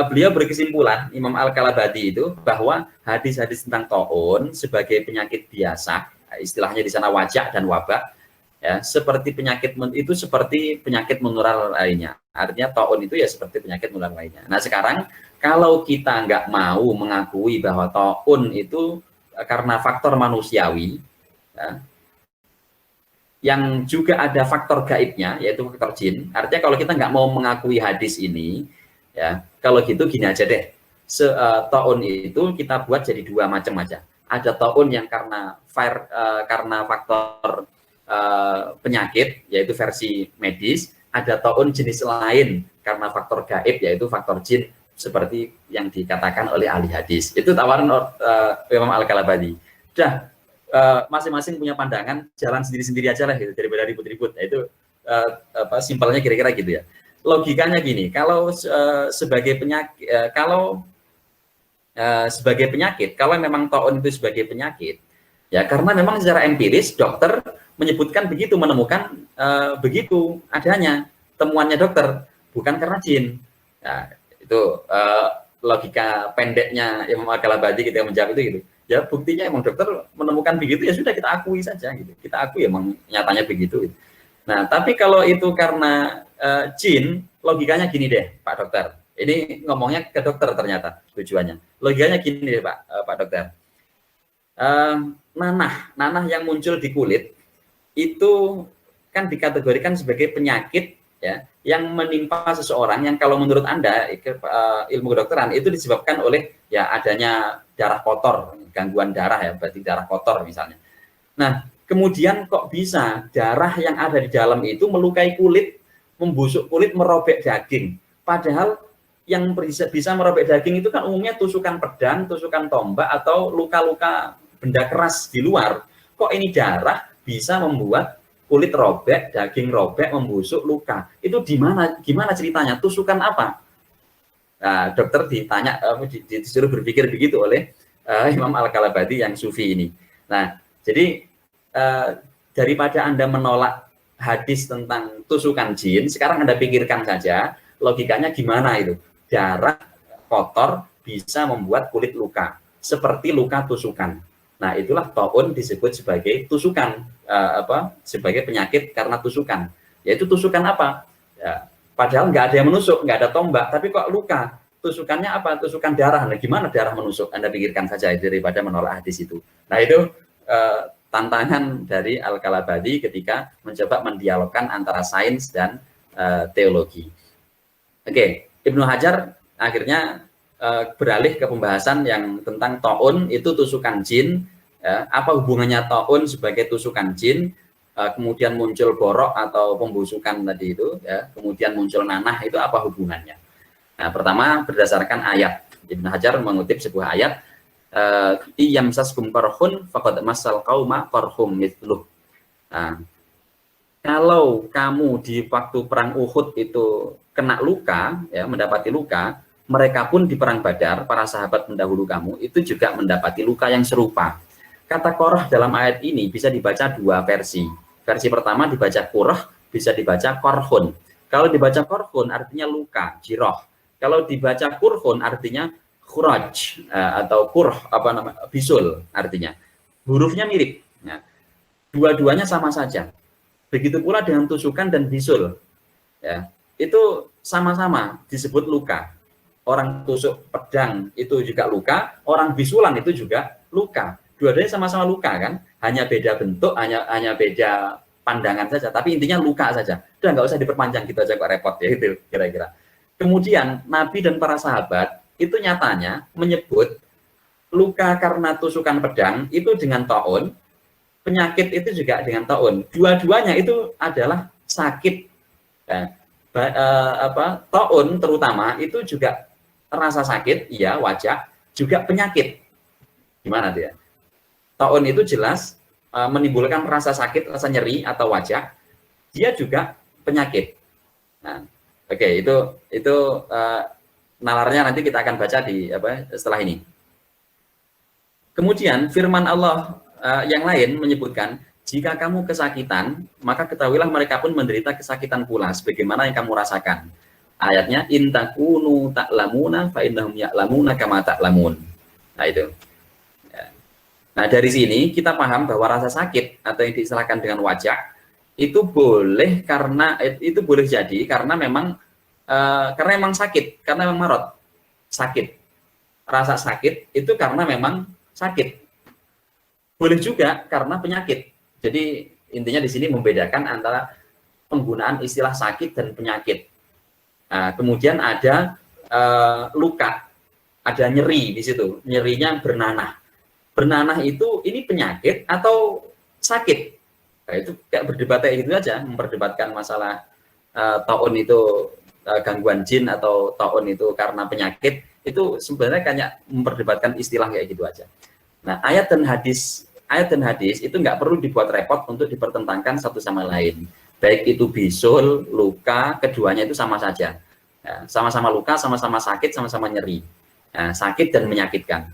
S2: Beliau berkesimpulan, Imam Al-Kalabadi itu, bahwa hadis-hadis tentang taun sebagai penyakit biasa, istilahnya di sana wajah dan wabah, ya, seperti penyakit itu seperti penyakit menular lainnya. Artinya taun itu ya seperti penyakit menular lainnya. Nah sekarang kalau kita nggak mau mengakui bahwa taun itu karena faktor manusiawi, ya, yang juga ada faktor gaibnya, yaitu faktor jin. Artinya kalau kita nggak mau mengakui hadis ini, ya, kalau gitu gini aja deh. Taun itu kita buat jadi dua macam aja. Ada taun yang karena faktor penyakit, yaitu versi medis. Ada taun jenis lain karena faktor gaib, yaitu faktor jin, seperti yang dikatakan oleh ahli hadis. Itu tawaran Imam Al-Kalabadi. Dah, masing-masing punya pandangan, jalan sendiri-sendiri aja lah gitu, daripada ribut-ribut. Nah, itu simpelnya kira-kira gitu ya. Logikanya gini, kalau sebagai penyakit, kalau memang taun itu sebagai penyakit, ya karena memang secara empiris dokter menyebutkan begitu, menemukan begitu adanya temuannya dokter, bukan karena jin. Nah, itu logika pendeknya Imam Al-Kalabadi kita menjawab itu gitu. Ya buktinya emang dokter menemukan begitu, ya sudah kita akui saja gitu. Kita akui emang nyatanya begitu. Gitu. Nah, tapi kalau itu karena jin, logikanya gini deh, Pak Dokter. Ini ngomongnya ke dokter ternyata tujuannya. Logikanya gini deh, Pak Dokter. Nanah yang muncul di kulit itu kan dikategorikan sebagai penyakit ya yang menimpa seseorang yang kalau menurut Anda ilmu kedokteran itu disebabkan oleh ya adanya darah kotor, gangguan darah ya, berarti darah kotor misalnya. Nah, kemudian kok bisa darah yang ada di dalam itu melukai kulit, membusuk kulit, merobek daging. Padahal yang bisa merobek daging itu kan umumnya tusukan pedang, tusukan tombak, atau luka-luka benda keras di luar. Kok ini darah bisa membuat kulit robek, daging robek, membusuk, luka. Itu gimana ceritanya? Tusukan apa? Nah, dokter ditanya, disuruh berpikir begitu oleh Imam Al-Kalabadi yang sufi ini. Nah, jadi daripada Anda menolak hadis tentang tusukan jin, sekarang Anda pikirkan saja logikanya gimana itu. Darah kotor bisa membuat kulit luka, seperti luka tusukan. Nah, itulah taun disebut sebagai tusukan, sebagai penyakit karena tusukan. Yaitu tusukan apa? Ya, padahal nggak ada yang menusuk, nggak ada tombak, tapi kok luka. Tusukannya apa? Tusukan darah. Nah, gimana darah menusuk? Anda pikirkan saja daripada menolak hadis itu. Nah, itu tantangan dari Al-Kalabadi ketika mencoba mendialogkan antara sains dan teologi. Oke, Ibnu Hajar akhirnya beralih ke pembahasan yang tentang taun itu tusukan jin, ya, apa hubungannya taun sebagai tusukan jin, kemudian muncul borok atau pembusukan tadi itu, ya, kemudian muncul nanah, itu apa hubungannya? Nah, pertama berdasarkan ayat, Ibnu Hajar mengutip sebuah ayat, iyamsaskum qarhun faqad massal qauma qarhum mithluh. Nah, kalau kamu di waktu perang Uhud itu kena luka, ya, mendapati luka, mereka pun di perang Badar, para sahabat pendahulu kamu, itu juga mendapati luka yang serupa. Kata Qurrah dalam ayat ini bisa dibaca dua versi. Versi pertama dibaca Qurrah, bisa dibaca Qarhun. Kalau dibaca korhun artinya luka, jiroh. Kalau dibaca kurhun artinya khuraj atau kurh, apa namanya, bisul artinya. Hurufnya mirip. Nah, dua-duanya sama saja. Begitu pula dengan tusukan dan bisul. Ya, itu sama-sama disebut luka. Orang tusuk pedang itu juga luka, orang bisulan itu juga luka. Dua-duanya sama-sama luka kan? Hanya beda bentuk, hanya beda pandangan saja, tapi intinya luka saja. Udah nggak usah diperpanjang gitu aja kok repot ya itu kira-kira. Kemudian Nabi dan para sahabat itu nyatanya menyebut luka karena tusukan pedang itu dengan taun, penyakit itu juga dengan taun. Dua-duanya itu adalah sakit. Taun terutama itu juga rasa sakit, iya wajah, juga penyakit. Gimana dia? Taun itu jelas menimbulkan rasa sakit, rasa nyeri atau wajah. Dia juga penyakit. Nah, oke, itu nalarnya nanti kita akan baca di setelah ini. Kemudian firman Allah yang lain menyebutkan, jika kamu kesakitan, maka ketahuilah mereka pun menderita kesakitan pula, sebagaimana yang kamu rasakan. Ayatnya, in takunu ta'lamuna fa innahum ya'lamuna kama ta'lamun. Nah itu. Nah dari sini kita paham bahwa rasa sakit atau yang diistilahkan dengan wajah itu boleh jadi karena memang sakit, karena memang marot sakit. Rasa sakit itu karena memang sakit. Boleh juga karena penyakit. Jadi intinya di sini membedakan antara penggunaan istilah sakit dan penyakit. Nah, kemudian ada luka, ada nyeri di situ, nyerinya bernanah. Bernanah itu ini penyakit atau sakit? Nah, itu kayak berdebat kayak gitu aja, memperdebatkan masalah taun itu gangguan jin atau taun itu karena penyakit, itu sebenarnya kayak memperdebatkan istilah kayak gitu aja. Nah, ayat dan hadis itu nggak perlu dibuat repot untuk dipertentangkan satu sama lain. Baik itu bisul, luka, keduanya itu sama saja. Sama-sama luka, sama-sama sakit, sama-sama nyeri. Sakit dan menyakitkan.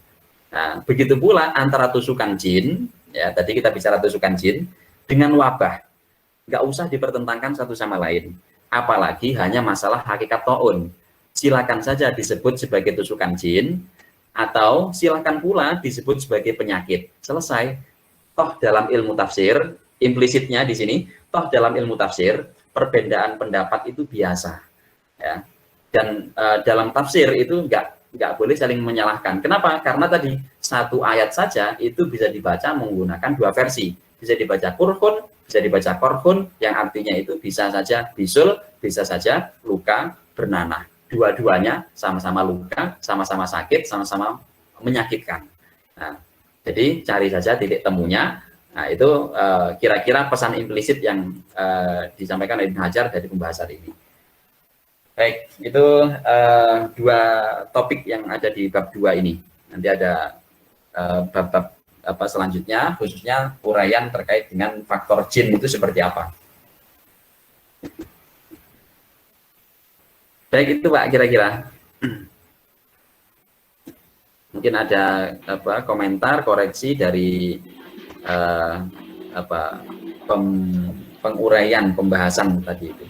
S2: Nah, begitu pula antara tusukan jin, ya tadi kita bicara tusukan jin, dengan wabah. Nggak usah dipertentangkan satu sama lain. Apalagi hanya masalah hakikat taun. Silakan saja disebut sebagai tusukan jin, atau silakan pula disebut sebagai penyakit. Selesai. Toh dalam ilmu tafsir, implisitnya di sini, toh dalam ilmu tafsir, perbedaan pendapat itu biasa. Ya. Dan dalam tafsir itu nggak boleh saling menyalahkan. Kenapa? Karena tadi satu ayat saja itu bisa dibaca menggunakan dua versi. Bisa dibaca kurhun, bisa dibaca korhun, yang artinya itu bisa saja bisul, bisa saja luka, bernanah. Dua-duanya sama-sama luka, sama-sama sakit, sama-sama menyakitkan. Nah, jadi cari saja titik temunya. Nah, itu kira-kira pesan implisit yang disampaikan oleh Ibnu Hajar dari pembahasan ini. Baik, itu dua topik yang ada di bab 2 ini. Nanti ada bab-bab selanjutnya, khususnya uraian terkait dengan faktor jin itu seperti apa. Baik, itu Pak kira-kira. Mungkin ada komentar, koreksi dari penguraian pembahasan tadi itu.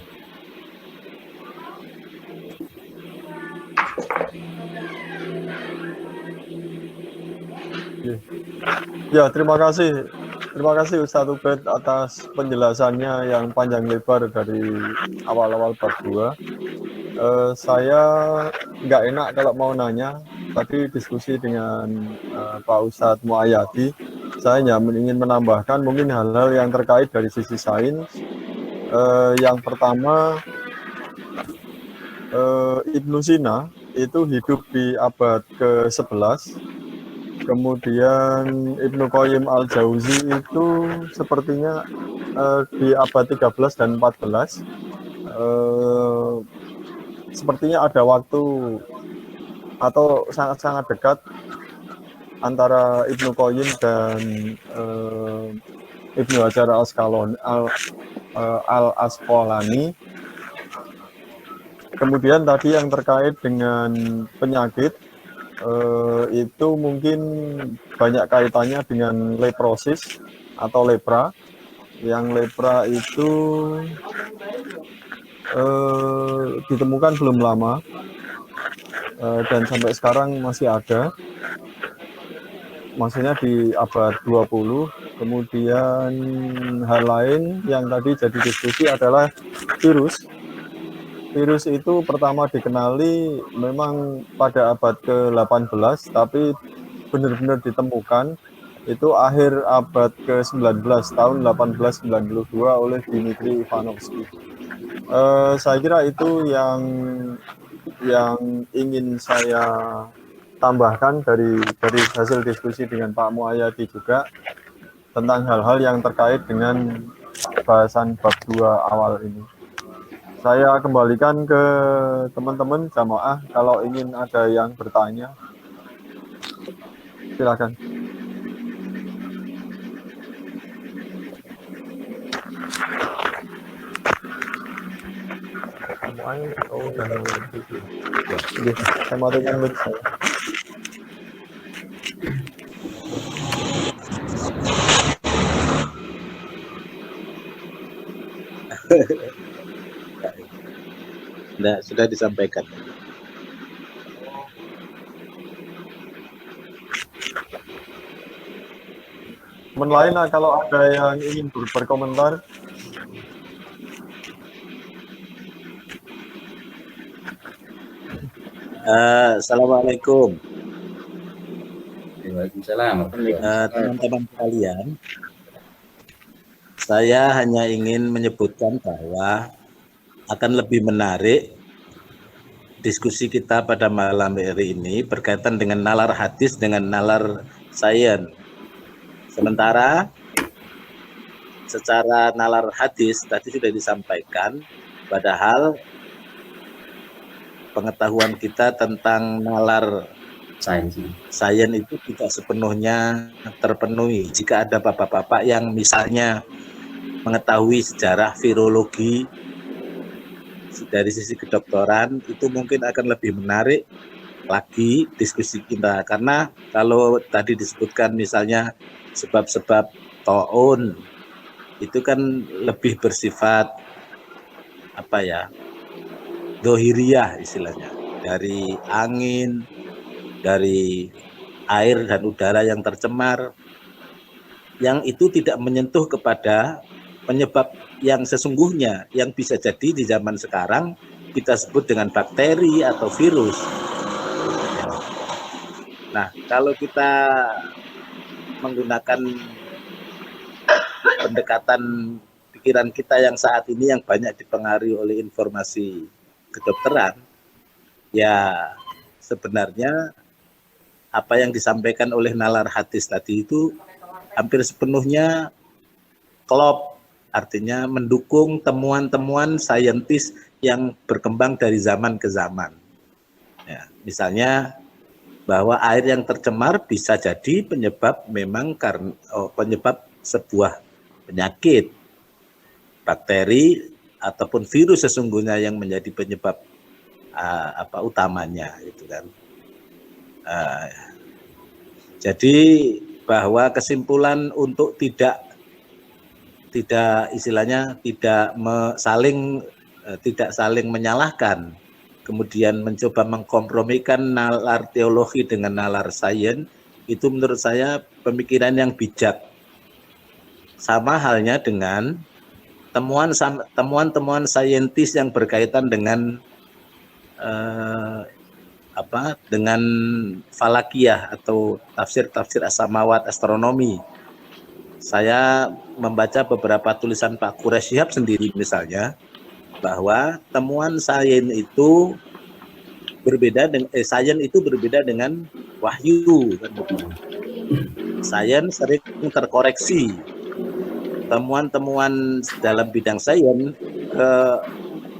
S1: Ya, terima kasih Ustadz Ubed atas penjelasannya yang panjang lebar dari awal-awal bab 2. Saya nggak enak kalau mau nanya, tapi diskusi dengan Pak Ustadz Muayyadi, saya hanya ingin menambahkan mungkin hal-hal yang terkait dari sisi sains. Yang pertama, Ibnu Sina itu hidup di abad ke-11. Kemudian Ibnu Qayyim al-Jauzi itu sepertinya di abad 13 dan 14. Sepertinya ada waktu atau sangat-sangat dekat antara Ibnu Qayyim dan Ibnu Hajar al-Asqalani. Kemudian tadi yang terkait dengan penyakit, itu mungkin banyak kaitannya dengan leprosis atau lepra. Yang lepra itu ditemukan belum lama, dan sampai sekarang masih ada, maksudnya di abad 20. Kemudian hal lain yang tadi jadi diskusi adalah virus. Virus itu pertama dikenali memang pada abad ke-18, tapi benar-benar ditemukan itu akhir abad ke-19, tahun 1892 oleh Dmitri Ivanovsky. Saya kira itu yang ingin saya tambahkan dari hasil diskusi dengan Pak Muayyadi juga tentang hal-hal yang terkait dengan bahasan bab 2 awal ini. Saya kembalikan ke teman-teman jamaah kalau ingin ada yang bertanya. Silakan. Saya matikan mic saya.
S4: Nah, sudah disampaikan.
S1: Teman lain lah kalau ada yang ingin berkomentar.
S4: Assalamualaikum.
S2: Waalaikumsalam.
S4: Teman-teman sekalian, saya hanya ingin menyebutkan bahwa akan lebih menarik diskusi kita pada malam hari ini berkaitan dengan nalar hadis dengan nalar sains. Sementara secara nalar hadis tadi sudah disampaikan, padahal pengetahuan kita tentang nalar sains itu tidak sepenuhnya terpenuhi. Jika ada bapak-bapak yang misalnya mengetahui sejarah virologi dari sisi kedokteran, itu mungkin akan lebih menarik lagi diskusi kita. Karena kalau tadi disebutkan misalnya sebab-sebab taun, itu kan lebih bersifat dohiriyah istilahnya, dari angin, dari air dan udara yang tercemar, yang itu tidak menyentuh kepada penyebab yang sesungguhnya, yang bisa jadi di zaman sekarang kita sebut dengan bakteri atau virus. Nah, kalau kita menggunakan pendekatan pikiran kita yang saat ini yang banyak dipengaruhi oleh informasi kedokteran, ya sebenarnya apa yang disampaikan oleh nalar hadis tadi itu hampir sepenuhnya klop. Artinya mendukung temuan-temuan saintis yang berkembang dari zaman ke zaman. Ya, misalnya bahwa air yang tercemar bisa jadi penyebab penyebab sebuah penyakit, bakteri ataupun virus sesungguhnya yang menjadi penyebab utamanya, gitu kan. Jadi bahwa kesimpulan untuk tidak saling menyalahkan, kemudian mencoba mengkompromikan nalar teologi dengan nalar sains, itu menurut saya pemikiran yang bijak. Sama halnya dengan temuan-temuan saintis yang berkaitan dengan dengan falakiyah atau tafsir as-samawat, astronomi. Saya membaca beberapa tulisan Pak Quraish Shihab sendiri misalnya, bahwa temuan sains itu berbeda dengan wahyu. Sains sering terkoreksi. Temuan-temuan dalam bidang sains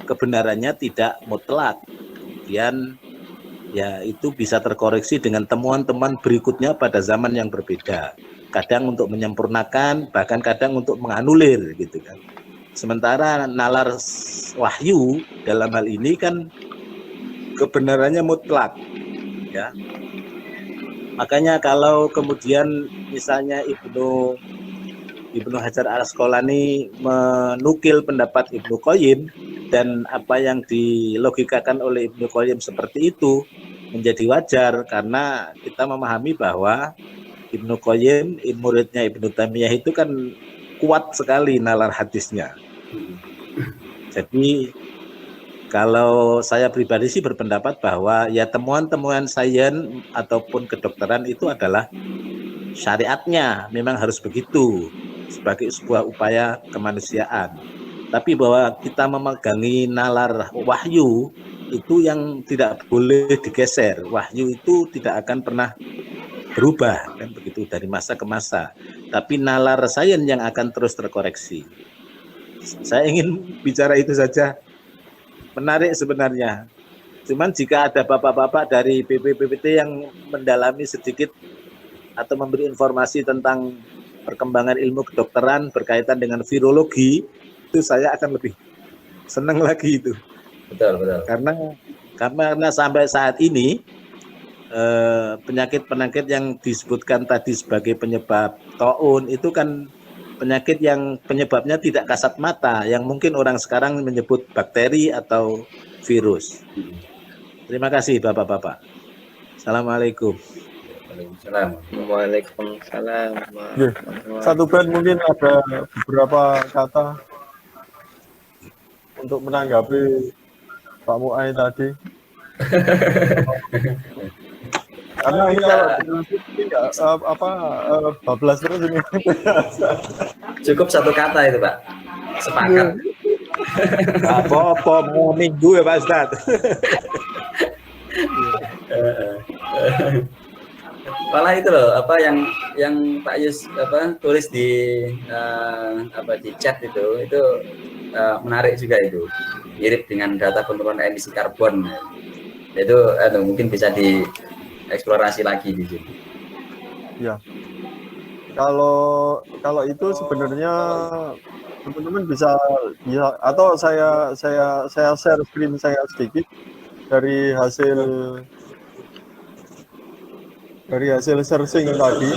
S4: kebenarannya tidak mutlak. Kemudian ya itu bisa terkoreksi dengan temuan-temuan berikutnya pada zaman yang berbeda. Kadang untuk menyempurnakan, bahkan kadang untuk menganulir, gitu kan. Sementara nalar wahyu dalam hal ini kan kebenarannya mutlak, ya. Makanya kalau kemudian misalnya Ibnu Hajar al-Asqalani menukil pendapat Ibnu Qayyim dan apa yang dilogikakan oleh Ibnu Qayyim seperti itu menjadi wajar karena kita memahami bahwa Ibnu Qayyim, muridnya Ibnu Taimiyah itu kan kuat sekali nalar hadisnya. Jadi kalau saya pribadi sih berpendapat bahwa ya temuan-temuan sains ataupun kedokteran itu adalah syariatnya, memang harus begitu sebagai sebuah upaya kemanusiaan. Tapi bahwa kita memegangi nalar wahyu itu yang tidak boleh digeser. Wahyu itu tidak akan pernah berubah kan begitu dari masa ke masa. Tapi nalar sains yang akan terus terkoreksi. Saya ingin bicara itu saja. Menarik sebenarnya. Cuman jika ada bapak-bapak dari BPPT yang mendalami sedikit atau memberi informasi tentang perkembangan ilmu kedokteran berkaitan dengan virologi, itu saya akan lebih senang lagi itu.
S2: Betul.
S4: Karena sampai saat ini penyakit-penyakit yang disebutkan tadi sebagai penyebab taun itu kan penyakit yang penyebabnya tidak kasat mata, yang mungkin orang sekarang menyebut bakteri atau virus. Terima kasih Bapak-bapak. Assalamualaikum.
S3: Waalaikumsalam.
S1: Satu band mungkin ada beberapa kata untuk menanggapi Pak Muai tadi. Karena ini kalau bablas terus ini.
S2: Cukup satu kata itu, Pak. Sepakat.
S4: Apa mau minggu ya Pak Ustadz?
S2: Malah itu loh, apa yang Pak Yus tulis di di chat itu menarik juga itu. Mirip dengan data penurunan emisi karbon. Itu mungkin bisa dieksplorasi lagi di sini.
S1: Ya. Kalau itu sebenarnya teman-teman bisa atau saya share screen saya sedikit dari hasil searching tadi.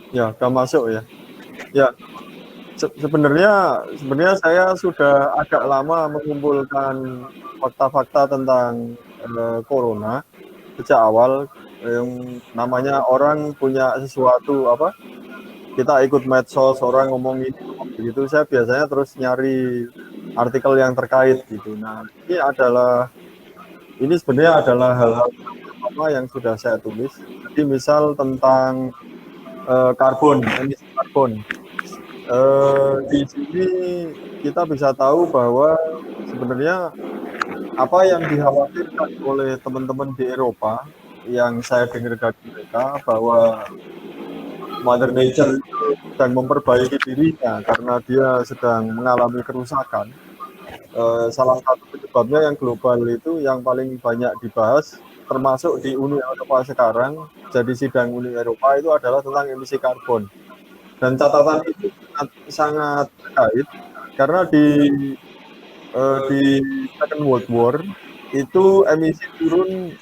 S1: Ya, udah masuk ya. Ya, sebenarnya saya sudah agak lama mengumpulkan fakta-fakta tentang corona sejak awal. Yang namanya orang punya sesuatu kita ikut medsos, orang ngomong ini begitu, saya biasanya terus nyari artikel yang terkait gitu. Nah, ini sebenarnya adalah hal-hal apa yang sudah saya tulis. Jadi misal tentang karbon, emisi karbon. Di sini kita bisa tahu bahwa sebenarnya apa yang dikhawatirkan oleh teman-teman di Eropa yang saya dengar dari mereka bahwa Mother Nature sedang memperbaiki dirinya karena dia sedang mengalami kerusakan. Salah satu penyebabnya yang global itu yang paling banyak dibahas termasuk di Uni Eropa sekarang, jadi sidang Uni Eropa itu adalah tentang emisi karbon. Dan catatan itu sangat terkait karena di Second World War itu emisi turun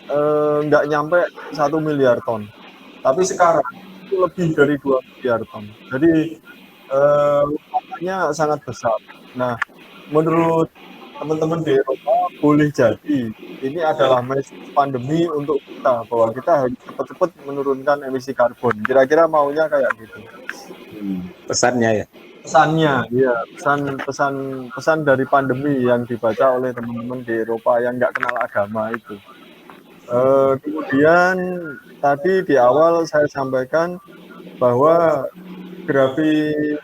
S1: nggak nyampe 1 miliar ton, tapi sekarang itu lebih dari 2 miliar ton. Jadi lompatnya sangat besar. Nah, menurut teman-teman di Eropa boleh jadi ini adalah pandemi untuk kita, bahwa kita harus cepat-cepat menurunkan emisi karbon. Kira-kira maunya kayak gitu.
S4: Pesannya ya.
S1: Pesannya, ya, pesan dari pandemi yang dibaca oleh teman-teman di Eropa yang nggak kenal agama itu. Kemudian tadi di awal saya sampaikan bahwa grafik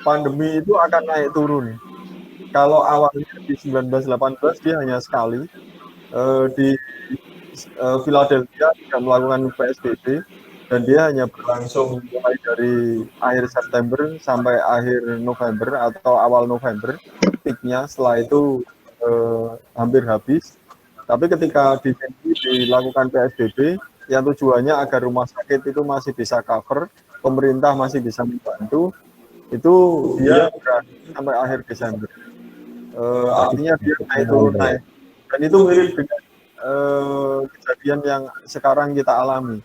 S1: pandemi itu akan naik turun. Kalau awalnya di 1918 dia hanya sekali di Philadelphia tidak melakukan PSBB. Dan dia hanya berlangsung mulai dari akhir September sampai akhir November atau awal November. Peaknya setelah itu hampir habis. Tapi ketika dilakukan PSBB, yang tujuannya agar rumah sakit itu masih bisa cover, pemerintah masih bisa membantu, itu dia sampai akhir Desember. Artinya dia naik. Dan itu mirip dengan kejadian yang sekarang kita alami.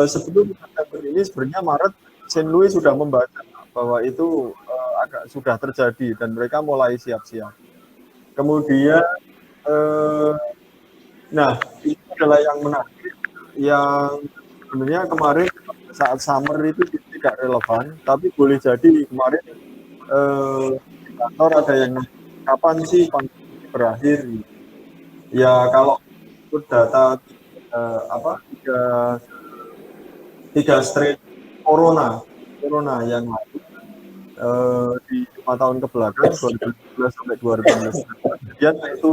S1: Sebelum September ini sebenarnya Maret Saint Louis sudah membaca bahwa itu agak sudah terjadi dan mereka mulai siap-siap. Kemudian nah ini adalah yang menarik, yang sebenarnya kemarin saat summer itu tidak relevan, tapi boleh jadi kemarin di kantor ada yang kapan sih pandemi berakhir. Ya kalau ikut data tiga strain corona yang lalu di 5 tahun kebelakang 2012 sampai 2015 kemudian itu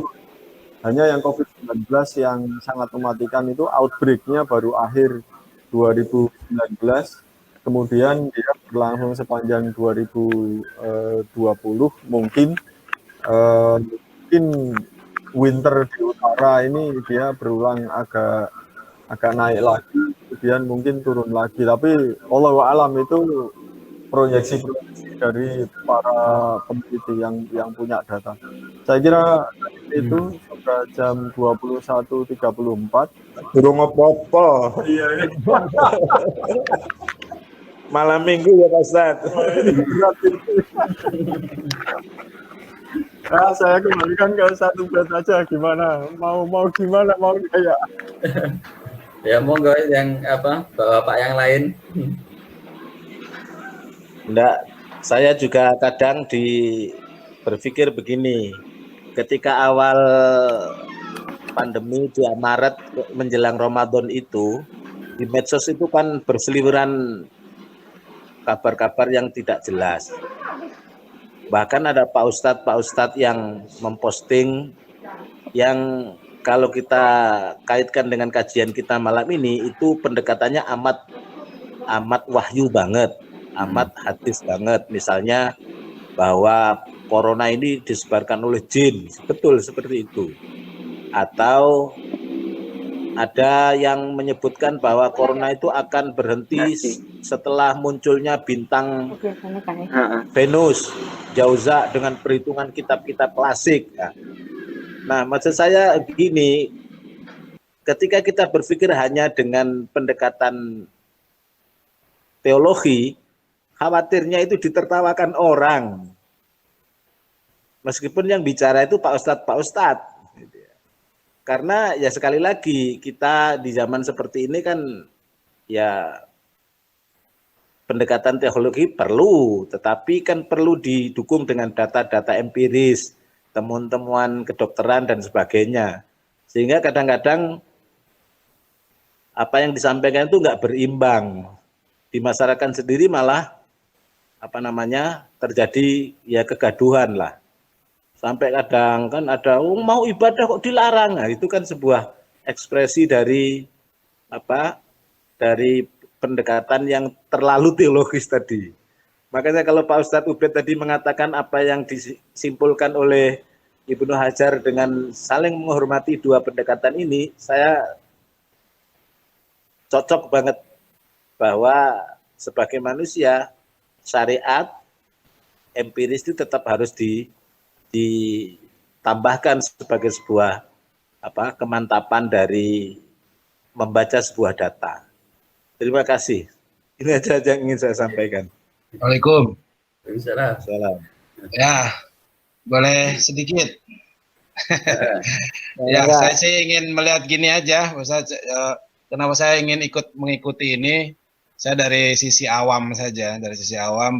S1: hanya yang COVID-19 yang sangat mematikan itu outbreak-nya baru akhir 2019, kemudian dia berlangsung sepanjang 2020 mungkin winter di utara ini dia berulang agak naik lagi, kemudian mungkin turun lagi, tapi wallahu alam itu proyeksi dari para peneliti yang punya data. Saya kira itu sudah jam 21.34.
S5: Durung apa-apa.
S1: Iya.
S5: Malam minggu ya Pak Ustadz.
S1: Nah, saya kembalikan ke satu bet aja, gimana? Mau gimana? Mau kayak?
S2: Ya monggo yang bapak yang lain.
S4: Enggak, saya juga kadang berpikir begini, ketika awal pandemi di Maret menjelang Ramadan itu, di medsos itu kan berseliweran kabar-kabar yang tidak jelas. Bahkan ada Pak Ustadz yang memposting yang kalau kita kaitkan dengan kajian kita malam ini, itu pendekatannya amat wahyu banget. Amat hadis banget, misalnya bahwa corona ini disebarkan oleh jin, betul seperti itu. Atau ada yang menyebutkan bahwa corona itu akan berhenti setelah munculnya bintang Venus, Jauza dengan perhitungan kitab-kitab klasik. Nah, maksud saya begini, ketika kita berpikir hanya dengan pendekatan teologi, khawatirnya itu ditertawakan orang. Meskipun yang bicara itu Pak Ustadz. Karena ya sekali lagi, kita di zaman seperti ini kan ya pendekatan teologi perlu, tetapi kan perlu didukung dengan data-data empiris, temuan-temuan kedokteran dan sebagainya. Sehingga kadang-kadang apa yang disampaikan itu nggak berimbang. Di masyarakat sendiri malah terjadi ya kegaduhan lah. Sampai kadang kan ada mau ibadah kok dilarang. Nah, itu kan sebuah ekspresi dari dari pendekatan yang terlalu teologis tadi. Makanya kalau Pak Ustadz Ubed tadi mengatakan apa yang disimpulkan oleh Ibnu Hajar dengan saling menghormati dua pendekatan ini, saya cocok banget bahwa sebagai manusia syariat empiris itu tetap harus ditambahkan sebagai sebuah kemantapan dari membaca sebuah data. Terima kasih. Ini aja yang ingin saya sampaikan.
S3: Waalaikumsalam.
S4: Salam.
S3: Ya, boleh sedikit. Ya, saya sih ingin melihat gini aja, Ustaz. Kenapa saya ingin mengikuti ini? Saya dari sisi awam saja,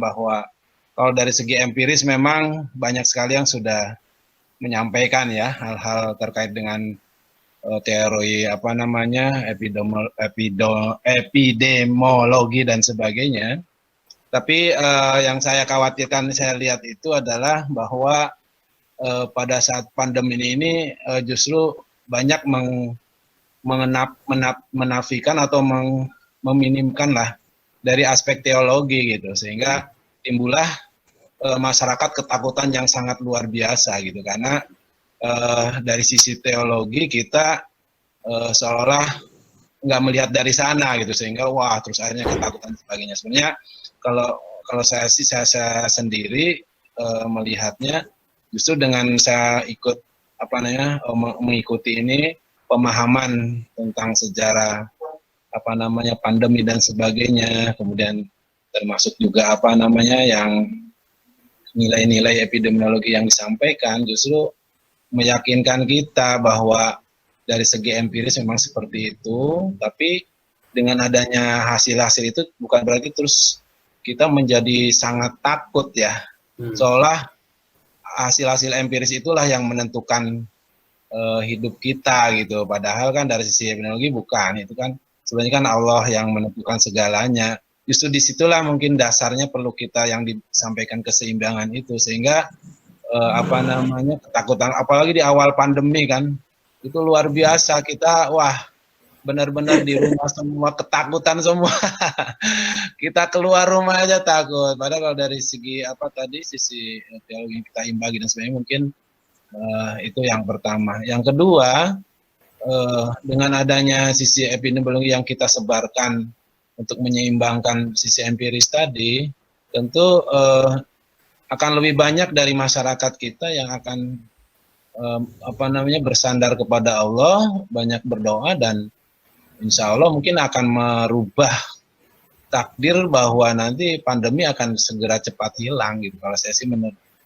S3: bahwa kalau dari segi empiris memang banyak sekali yang sudah menyampaikan ya hal-hal terkait dengan teori epidemiologi dan sebagainya. Tapi yang saya khawatirkan, saya lihat itu adalah bahwa pada saat pandemi ini justru banyak menafikan atau meminimkan lah dari aspek teologi gitu, sehingga timbullah masyarakat ketakutan yang sangat luar biasa gitu, karena dari sisi teologi kita seolah nggak melihat dari sana gitu, sehingga wah terus akhirnya ketakutan dan sebagainya. Sebenarnya kalau saya sendiri melihatnya justru dengan saya ikut mengikuti ini, pemahaman tentang sejarah pandemi dan sebagainya, kemudian termasuk juga apa namanya yang nilai-nilai epidemiologi yang disampaikan justru meyakinkan kita bahwa dari segi empiris memang seperti itu, tapi dengan adanya hasil-hasil itu bukan berarti terus kita menjadi sangat takut ya, seolah hasil-hasil empiris itulah yang menentukan hidup kita gitu, padahal kan dari sisi epidemiologi bukan, itu kan sebenarnya kan Allah yang menentukan segalanya. Justru disitulah mungkin dasarnya perlu kita yang disampaikan keseimbangan itu, sehingga apa namanya ketakutan, apalagi di awal pandemi kan, itu luar biasa, kita wah benar-benar di rumah semua, ketakutan semua. Kita keluar rumah aja takut. Padahal kalau dari segi apa tadi, sisi teologi kita imbangi dan sebagainya, mungkin itu yang pertama. Yang kedua, dengan adanya sisi epidemiologi yang kita sebarkan untuk menyeimbangkan sisi empiris tadi, tentu akan lebih banyak dari masyarakat kita yang akan apa namanya bersandar kepada Allah, banyak berdoa, dan insya Allah mungkin akan merubah takdir bahwa nanti pandemi akan segera cepat hilang gitu. Kalau saya sih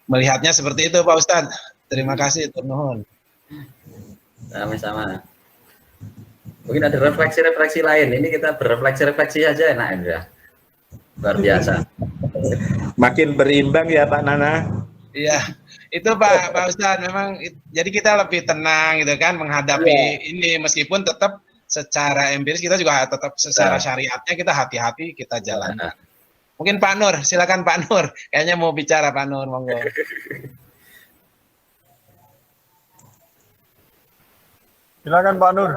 S3: melihatnya seperti itu, Pak Ustadz. Terima kasih, Turnuhun.
S2: Sama-sama. Mungkin ada refleksi-refleksi lain. Ini kita berefleksi-refleksi aja enak ya. Luar biasa.
S5: Makin berimbang ya Pak Nana.
S3: Iya, itu Pak Ustadz, memang jadi kita lebih tenang gitu kan menghadapi ini, meskipun tetap secara empiris kita juga tetap secara syariatnya kita hati-hati kita jalankan. Mungkin Pak Nur, silakan Pak Nur. Kayaknya mau bicara Pak Nur, monggo.
S1: Silakan Pak Nur.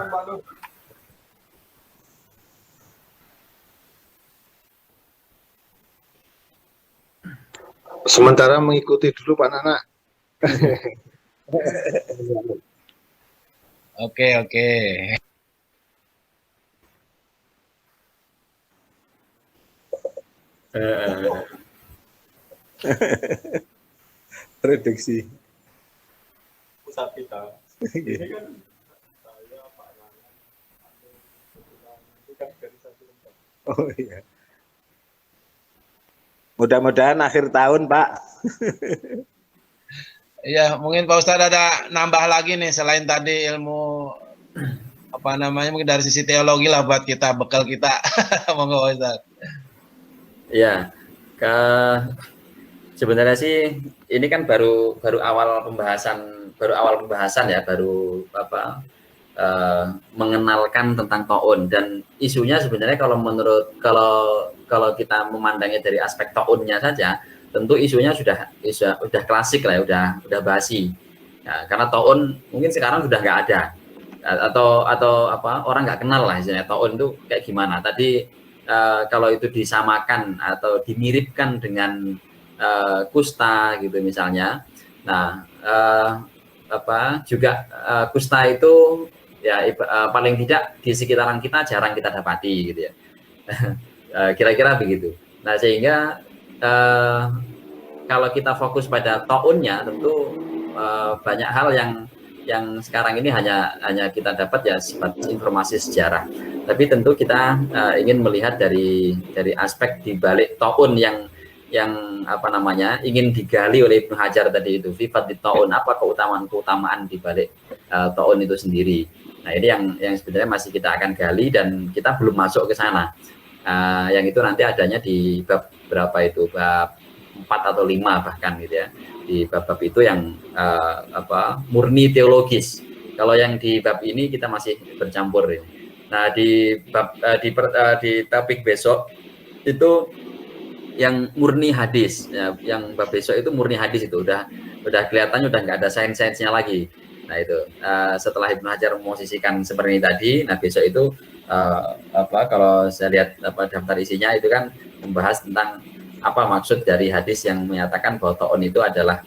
S6: Sementara mengikuti dulu Pak Nana.
S3: Oke.
S5: Prediksi.
S1: Pusat kita. Ini kan saya Pak Nana. Ini kan dari satu tempat.
S5: Oh iya. Mudah-mudahan akhir tahun, Pak.
S3: Iya, mungkin Pak Ustadz ada nambah lagi nih selain tadi ilmu apa namanya, mungkin dari sisi teologi lah buat kita, bekal kita. Monggo Pak Ustadz.
S2: Iya, sebenarnya sih ini kan baru awal pembahasan ya, baru mengenalkan tentang taun, dan isunya sebenarnya kalau kita memandangnya dari aspek taunnya saja, tentu isunya sudah klasik lah ya, udah basi ya, karena taun mungkin sekarang sudah nggak ada, atau apa, orang nggak kenal lah istilahnya taun itu kayak gimana. Tadi kalau itu disamakan atau dimiripkan dengan kusta gitu misalnya, nah juga kusta itu ya paling tidak di sekitaran kita jarang kita dapati gitu ya. Kira-kira begitu. Nah, sehingga kalau kita fokus pada taunnya, tentu banyak hal yang sekarang ini hanya kita dapat ya sifat informasi sejarah. Tapi tentu kita ingin melihat dari aspek di balik taun yang apa namanya ingin digali oleh Ibnu Hajar tadi itu, sifat di taun, apa keutamaan di balik taun itu sendiri. Nah, ini yang sebenarnya masih kita akan gali dan kita belum masuk ke sana. Yang itu nanti adanya di bab berapa itu, bab 4 atau 5 bahkan gitu ya. Di bab-bab itu yang murni teologis. Kalau yang di bab ini kita masih bercampur ya. Nah, di bab di topik besok itu yang murni hadis ya, yang bab besok itu murni hadis, itu udah kelihatannya udah nggak ada sains-sainsnya lagi. Nah, itu setelah Ibnu Hajar memosisikan seperti ini tadi, nah besok itu kalau saya lihat daftar isinya itu kan membahas tentang apa maksud dari hadis yang menyatakan bahwa taun itu adalah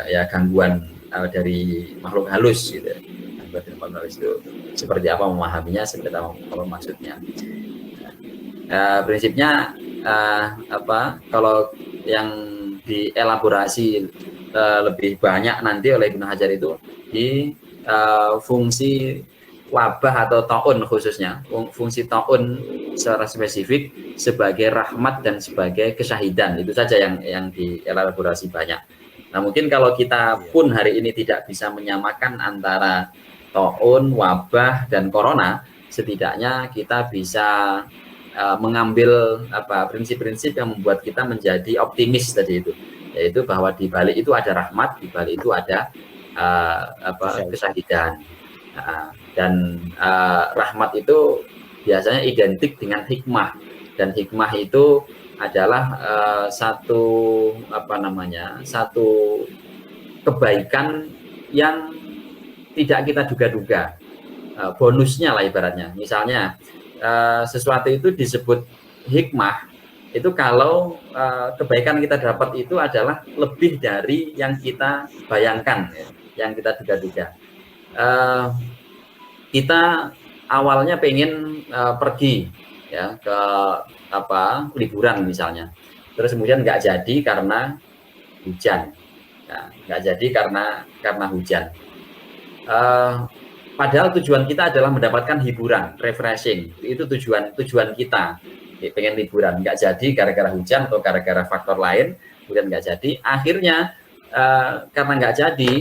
S2: ya gangguan dari makhluk halus gitu. Makhluk halus itu seperti apa memahaminya, seperti apa maksudnya. Prinsipnya kalau yang dielaborasi lebih banyak nanti oleh Ibnu Hajar itu di fungsi wabah atau taun, khususnya fungsi taun secara spesifik sebagai rahmat dan sebagai kesyahidan. Itu saja yang dielaborasi banyak. Nah, mungkin kalau kita pun hari ini tidak bisa menyamakan antara taun, wabah, dan corona, setidaknya kita bisa mengambil prinsip-prinsip yang membuat kita menjadi optimis tadi itu, yaitu bahwa di balik itu ada rahmat, di balik itu ada kesyahidan. Dan rahmat itu biasanya identik dengan hikmah, dan hikmah itu adalah satu kebaikan yang tidak kita duga-duga, bonusnya lah ibaratnya. Misalnya sesuatu itu disebut hikmah itu kalau kebaikan kita dapat itu adalah lebih dari yang kita bayangkan, yang kita duga-duga. Kita awalnya pengen pergi ya ke liburan misalnya, terus kemudian nggak jadi karena hujan, nggak jadi karena hujan. Padahal tujuan kita adalah mendapatkan hiburan, refreshing. Itu tujuan kita. Pengen liburan, nggak jadi gara-gara hujan atau gara-gara faktor lain, kemudian nggak jadi. Akhirnya karena nggak jadi,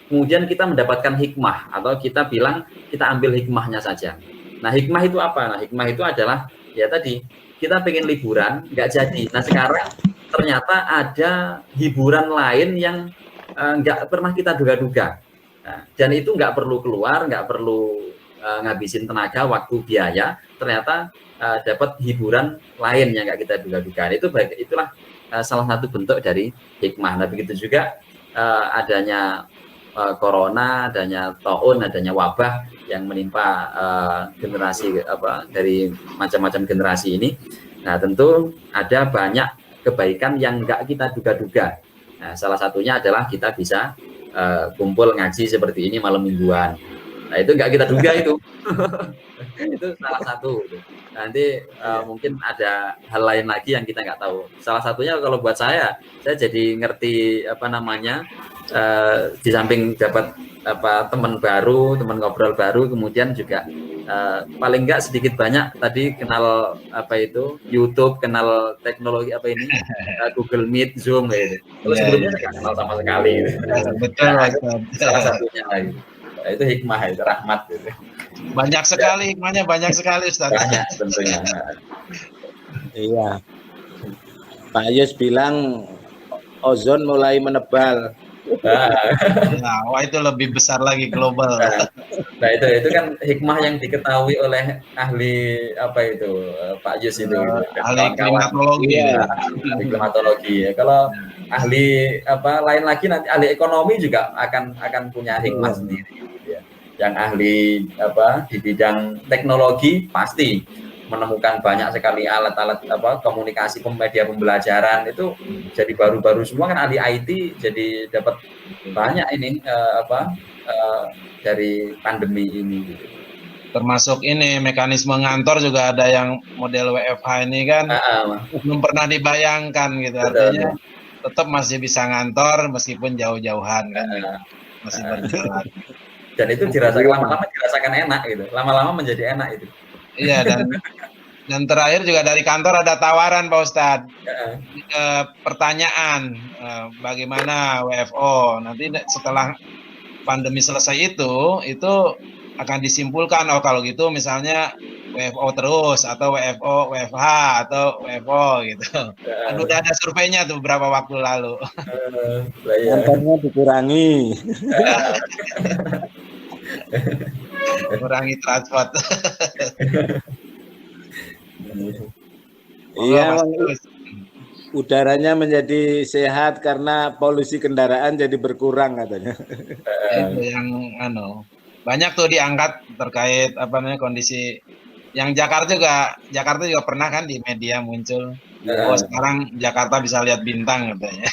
S2: kemudian kita mendapatkan hikmah, atau kita bilang kita ambil hikmahnya saja. Nah, hikmah itu apa? Nah, hikmah itu adalah ya tadi kita pengen liburan, nggak jadi. Nah, sekarang ternyata ada hiburan lain yang nggak pernah kita duga-duga. Nah, dan itu nggak perlu keluar, nggak perlu ngabisin tenaga, waktu, biaya, ternyata dapat hiburan lain yang nggak kita duga-duga. Itulah salah satu bentuk dari hikmah. Nah, begitu juga adanya corona, adanya taun, adanya wabah yang menimpa generasi dari macam-macam generasi ini. Nah, tentu ada banyak kebaikan yang nggak kita duga-duga. Nah, salah satunya adalah kita bisa kumpul ngaji seperti ini malam mingguan. Nah, itu nggak kita duga itu. Itu salah satu. Nanti mungkin ada hal lain lagi yang kita nggak tahu. Salah satunya kalau buat saya jadi ngerti di samping dapat teman baru, teman ngobrol baru, kemudian juga paling nggak sedikit banyak tadi kenal YouTube, kenal teknologi Google Meet, Zoom gitu. Terus sebelumnya nggak kenal sama sekali. Gitu.
S3: Betul.
S2: Salah satunya lagi. Nah, itu hikmah, itu rahmat gitu.
S3: Banyak sekali hikmahnya, banyak sekali Ustaz.
S2: Banyak tentunya.
S4: Iya. Pak Yus bilang ozon mulai menebal.
S3: Nah, wah itu lebih besar lagi global.
S2: Nah, itu kan hikmah yang diketahui oleh ahli Pak Yus itu.
S3: Ahli klimatologi.
S2: Ya, ahli klimatologi. Ya. Kalau ahli lain lagi nanti ahli ekonomi juga akan punya hikmah sendiri. Ya. Yang ahli di bidang teknologi pasti menemukan banyak sekali alat-alat komunikasi, media pembelajaran itu jadi baru-baru semua kan. Ahli IT jadi dapat banyak ini dari pandemi ini gitu.
S3: Termasuk ini mekanisme ngantor juga ada yang model WFH ini kan belum pernah dibayangkan gitu. Artinya tetap masih bisa ngantor meskipun jauh-jauhan kan, masih berjalan.
S2: Dan itu lama-lama dirasakan enak gitu, lama-lama menjadi enak itu.
S3: Iya, dan terakhir juga dari kantor ada tawaran Pak Ustadz, pertanyaan bagaimana WFO nanti setelah pandemi selesai itu akan disimpulkan, oh kalau gitu misalnya WFO terus atau WFO WFH atau WFO gitu. Kan udah ada surveinya tuh beberapa waktu lalu.
S4: Ngantornya dikurangi.
S3: Kurangi transport.
S4: Iya, udaranya menjadi sehat karena polusi kendaraan jadi berkurang katanya.
S3: Itu yang banyak tuh diangkat terkait kondisi yang Jakarta juga pernah kan di media muncul. Oh, sekarang Jakarta bisa lihat bintang katanya.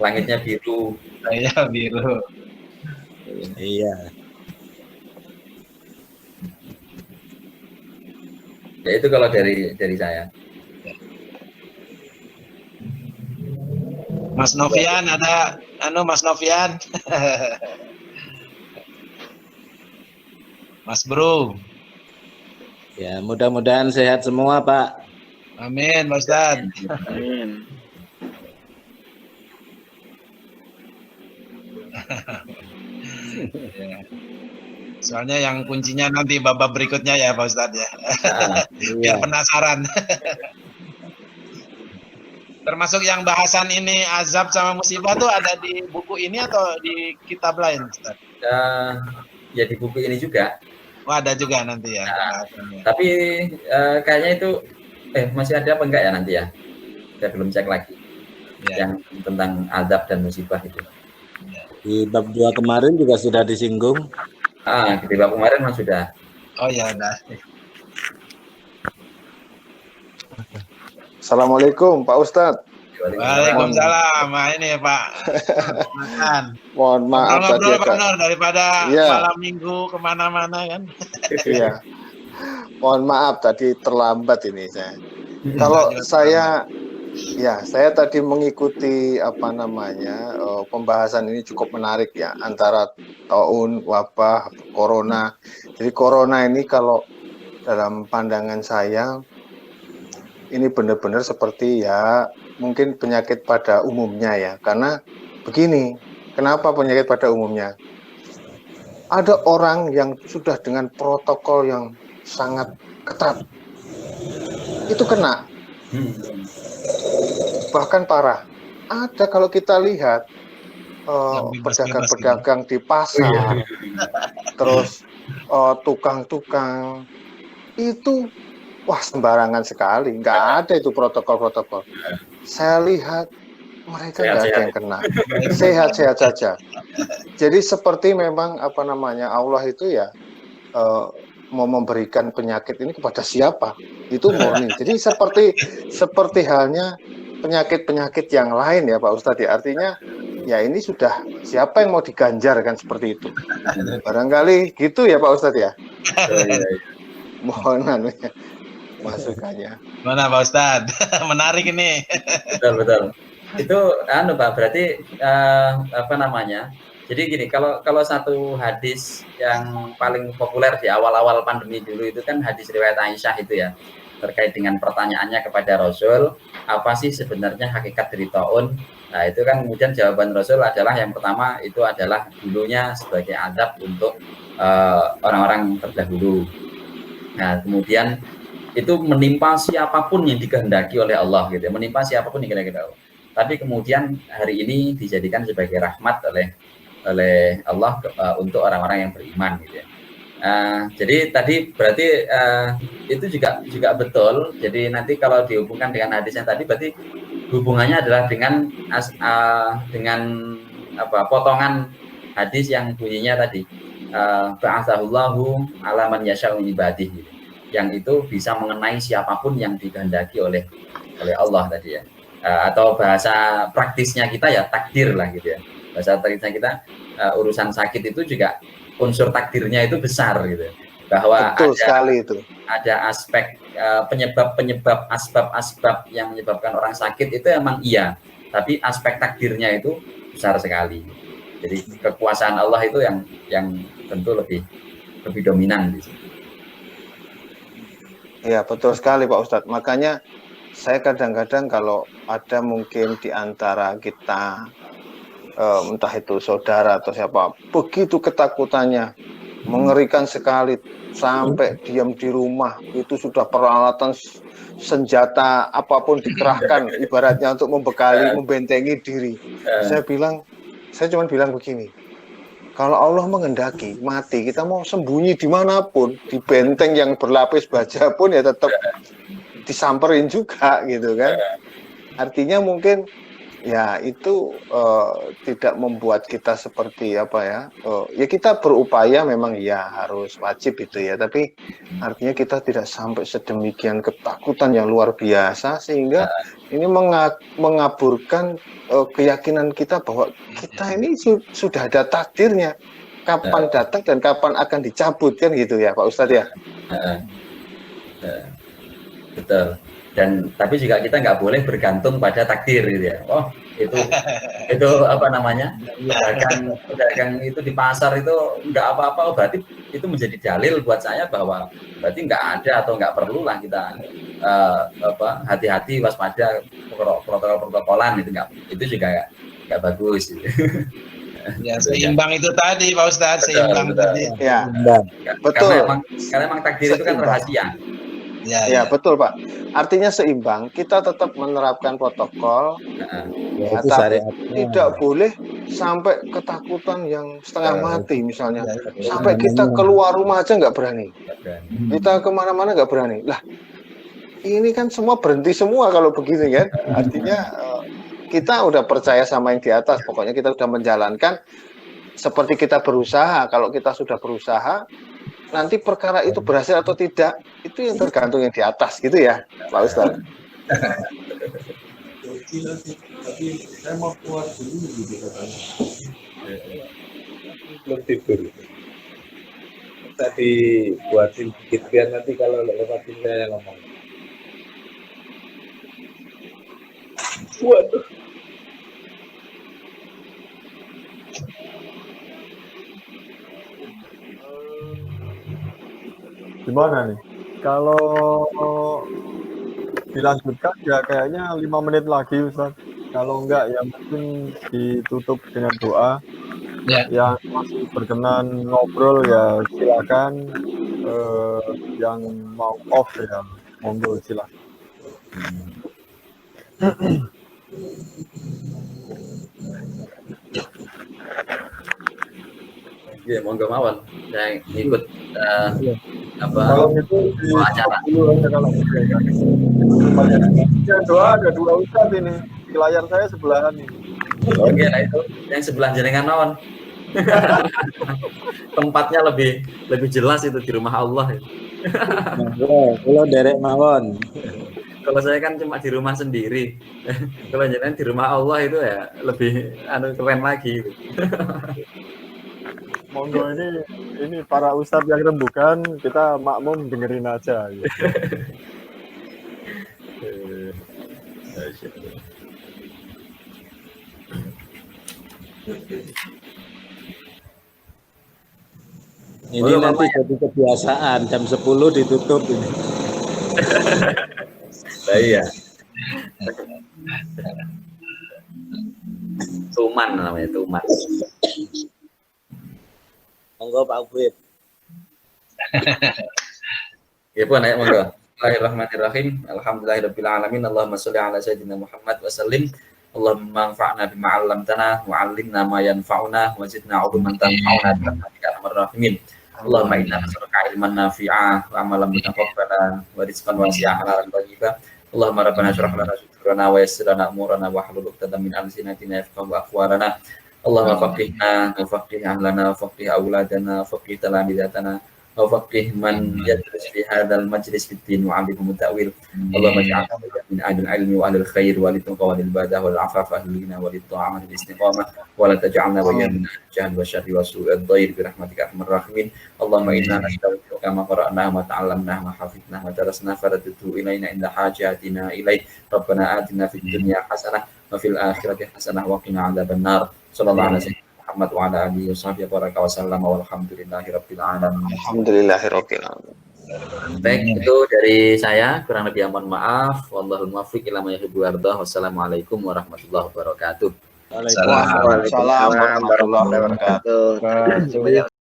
S2: Langitnya biru.
S3: Iya, biru.
S4: Iya.
S2: Ya itu kalau dari saya.
S3: Mas Novian ada Mas Novian. Mas Bro.
S4: Ya, mudah-mudahan sehat semua, Pak.
S3: Amin, Pak Ustadz.
S5: Amin.
S3: Ya. Soalnya yang kuncinya nanti babak berikutnya ya Pak Ustadz ya. Biar
S4: Iya.
S3: penasaran. Termasuk yang bahasan ini azab sama musibah tuh ada di buku ini atau di kitab lain Ustadz?
S2: Ya di buku ini juga.
S3: Oh, ada juga nanti ya.
S2: Tapi kayaknya itu masih ada apa enggak ya nanti ya? Saya belum cek lagi.
S3: Ya.
S2: Yang tentang azab dan musibah itu.
S4: Di bab 2 kemarin juga sudah disinggung.
S2: Di bab kemarin mas sudah.
S3: Oh ya udah.
S6: Assalamualaikum Pak Ustadz.
S3: Waalaikumsalam. Nah, ini Pak. Makan.
S6: Mohon maaf tadi
S3: Ngobrol Pak
S6: agak.
S3: Nur daripada
S6: Iya.
S3: malam minggu kemana-mana kan.
S6: Iya. Mohon maaf tadi terlambat ini saya. Kalau saya tadi mengikuti pembahasan ini cukup menarik ya antara taun, wabah, corona. Jadi corona ini kalau dalam pandangan saya ini benar-benar seperti ya mungkin penyakit pada umumnya ya. Karena begini, kenapa penyakit pada umumnya? Ada orang yang sudah dengan protokol yang sangat ketat, itu kena. Bahkan parah. Ada kalau kita lihat pedagang-pedagang di pasar, terus tukang-tukang itu wah sembarangan sekali, nggak ada itu protokol-protokol. Saya lihat mereka nggak ada yang kena, sehat-sehat saja. Jadi seperti memang Allah itu ya mau memberikan penyakit ini kepada siapa itu murni. Jadi seperti halnya penyakit-penyakit yang lain ya Pak Ustadz ya. Artinya ya ini sudah siapa yang mau diganjar kan seperti itu. Barangkali gitu ya Pak Ustadz ya. Mohon masukannya.
S3: Mana Pak Ustadz? Menarik ini.
S2: Betul. Itu Pak, berarti jadi gini, kalau satu hadis yang paling populer di awal-awal pandemi dulu itu kan hadis riwayat Aisyah itu ya, terkait dengan pertanyaannya kepada Rasul, apa sih sebenarnya hakikat dari taun? Nah, itu kan kemudian jawaban Rasul adalah yang pertama itu adalah dulunya sebagai adab untuk orang-orang terdahulu. Nah, kemudian itu menimpa siapapun yang dikehendaki oleh Allah gitu ya, menimpa siapapun yang dikehendaki oleh Allah. Tapi kemudian hari ini dijadikan sebagai rahmat oleh Allah untuk orang-orang yang beriman gitu ya. Jadi tadi berarti itu juga betul. Jadi nanti kalau dihubungkan dengan hadis yang tadi berarti hubungannya adalah dengan potongan hadis yang bunyinya tadi ba'atsahullahu ala man yasha'u min ibadihi gitu. Yang itu bisa mengenai siapapun yang dikehendaki oleh Allah tadi ya. Atau bahasa praktisnya kita ya takdir lah gitu ya. Bahasa praktisnya kita urusan sakit itu juga unsur takdirnya itu besar gitu. Bahwa
S6: betul sekali itu.
S2: Ada aspek penyebab asbab yang menyebabkan orang sakit itu emang iya, tapi aspek takdirnya itu besar sekali. Jadi kekuasaan Allah itu yang tentu lebih dominan di sini.
S6: Ya betul sekali Pak Ustadz. Makanya saya kadang-kadang kalau ada mungkin di antara kita entah itu saudara atau siapa, begitu ketakutannya, mengerikan sekali, sampai diam di rumah, itu sudah peralatan senjata apapun dikerahkan, ibaratnya untuk membekali, membentengi diri. Saya cuma bilang begini, kalau Allah menghendaki mati, kita mau sembunyi dimanapun, di benteng yang berlapis baja pun ya tetap disamperin juga gitu kan. Artinya mungkin ya itu tidak membuat kita seperti apa ya, ya kita berupaya memang ya harus wajib itu ya, tapi artinya kita tidak sampai sedemikian ketakutan yang luar biasa sehingga ini mengaburkan keyakinan kita bahwa kita ini sudah ada takdirnya, kapan datang dan kapan akan dicabut kan gitu ya Pak Ustadz ya.
S2: Betul. Dan tapi juga kita nggak boleh bergantung pada takdir gitu ya. Oh itu apa namanya, pedagang itu di pasar itu nggak apa-apa, berarti itu menjadi dalil buat saya bahwa berarti nggak ada atau nggak perlulah kita hati-hati, waspada, protokol-protokolan itu juga nggak bagus gitu.
S3: Ya, seimbang itu tadi Pak Ustadz, seimbang
S2: betul.
S3: tadi.
S6: Ya,
S2: Karena
S6: betul.
S2: emang takdir itu kan
S6: Seimbang.
S2: rahasia.
S6: Ya, betul Pak. Artinya seimbang, kita tetap menerapkan protokol,
S5: Ya, itu
S6: tapi
S5: syariatnya.
S6: tidak boleh sampai ketakutan yang setengah mati misalnya.
S5: Ya,
S6: Sampai kita keluar rumah aja nggak berani. Kita kemana-mana nggak berani. Lah, ini kan semua berhenti semua kalau begini kan. Artinya kita udah percaya sama yang di atas. Pokoknya kita udah menjalankan seperti kita berusaha. Kalau kita sudah berusaha, nanti perkara itu berhasil atau tidak, itu yang tergantung yang di atas gitu ya, Pak Ustadz.
S1: Tapi saya mau keluar dulu gitu katanya.
S5: Belum tidur. Tadi buatin dikit biar nanti kalau lewatin saya ngomong. Waduh.
S1: Gimana nih? Kalau dilanjutkan ya kayaknya 5 menit lagi Ustaz. Kalau enggak ya mungkin ditutup dengan doa.
S3: Ya.
S1: Yang masih berkenan ngobrol ya silakan. Yang mau off ya monggo silakan.
S2: Iya, monggo mawon. Saya ikut
S1: Kalau itu di
S2: acara.
S1: dulu aja kalau ya, doa ada 2 Ustaz ini. Di layar saya sebelahan ini.
S2: Oke, nah itu yang sebelah jenengan mawon. Tempatnya lebih jelas itu di rumah Allah itu.
S5: Kalau derek mawon.
S2: Kalau saya kan cuma di rumah sendiri. Kalau jenengan di rumah Allah itu ya lebih keren lagi gitu.
S1: Monggo ini para ustadz yang rembukan, kita makmum dengerin aja gitu.
S5: Ini nanti jadi kebiasaan jam 10 ditutup ini.
S2: Iya. Tuman namanya, tuman.
S5: Monggo Pak Ubed.
S2: Ya pun, ayo monggo. Bismillahirrahmanirrahim. Alhamdulillahirabbil alamin. Allahumma shalli ala sayyidina Muhammad wa sallim. Allahumma anfa'na bima 'allamtana wa 'allimna ma yanfa'una wa zidna 'ilman tanfa'una bi rahmatikar rahimin. Allahumma inna nas'aluka 'ilman nafi'a wa 'amalan mutaqabbala wa rizqan wasi'an halalan thayyiban. Allahumma rabbana shrah lana sadrana wa yassir lana umurana wa hlul 'uqdatam min alsinatina yafqahu aqwalana. Allahumma faqihna wa faqih ahlana wa faqih auladana wa faqih talamidatana wa faqih man yadris fi hadzal majlis fid din wa 'allimhum ta'wil. Allahumma ij'alna min ahli al-'ilmi wa ahli al-khair wa litaqwa wal ibadah wal 'afaf ahlina wa lit-ta'am wal istiqamah wa la taj'alna wa min al-jahl wa syarri wa su'id dhair bi rahmatika arhamar rahimin. Allahumma inna nas'aluka ma qara'na wa ta'allamna wa hafidna wa darasna faradtu ilaina inda hajatina ilaik. Rabbana atina fid dunya hasanah wa fil akhirati hasanah wa qina 'adzabannar. Sallallahu alaihi wasallam Muhammad wa ala alihi wa sallam walhamdulillahirabbil alamin.
S6: Alhamdulillahirabbil alamin.
S2: Baik, itu dari saya, kurang lebih mohon maaf. Wallahul muwaffiq ila ma yuhibbu wa yardah. Wassalamualaikum warahmatullahi wabarakatuh.
S6: Waalaikumsalam warahmatullahi wabarakatuh.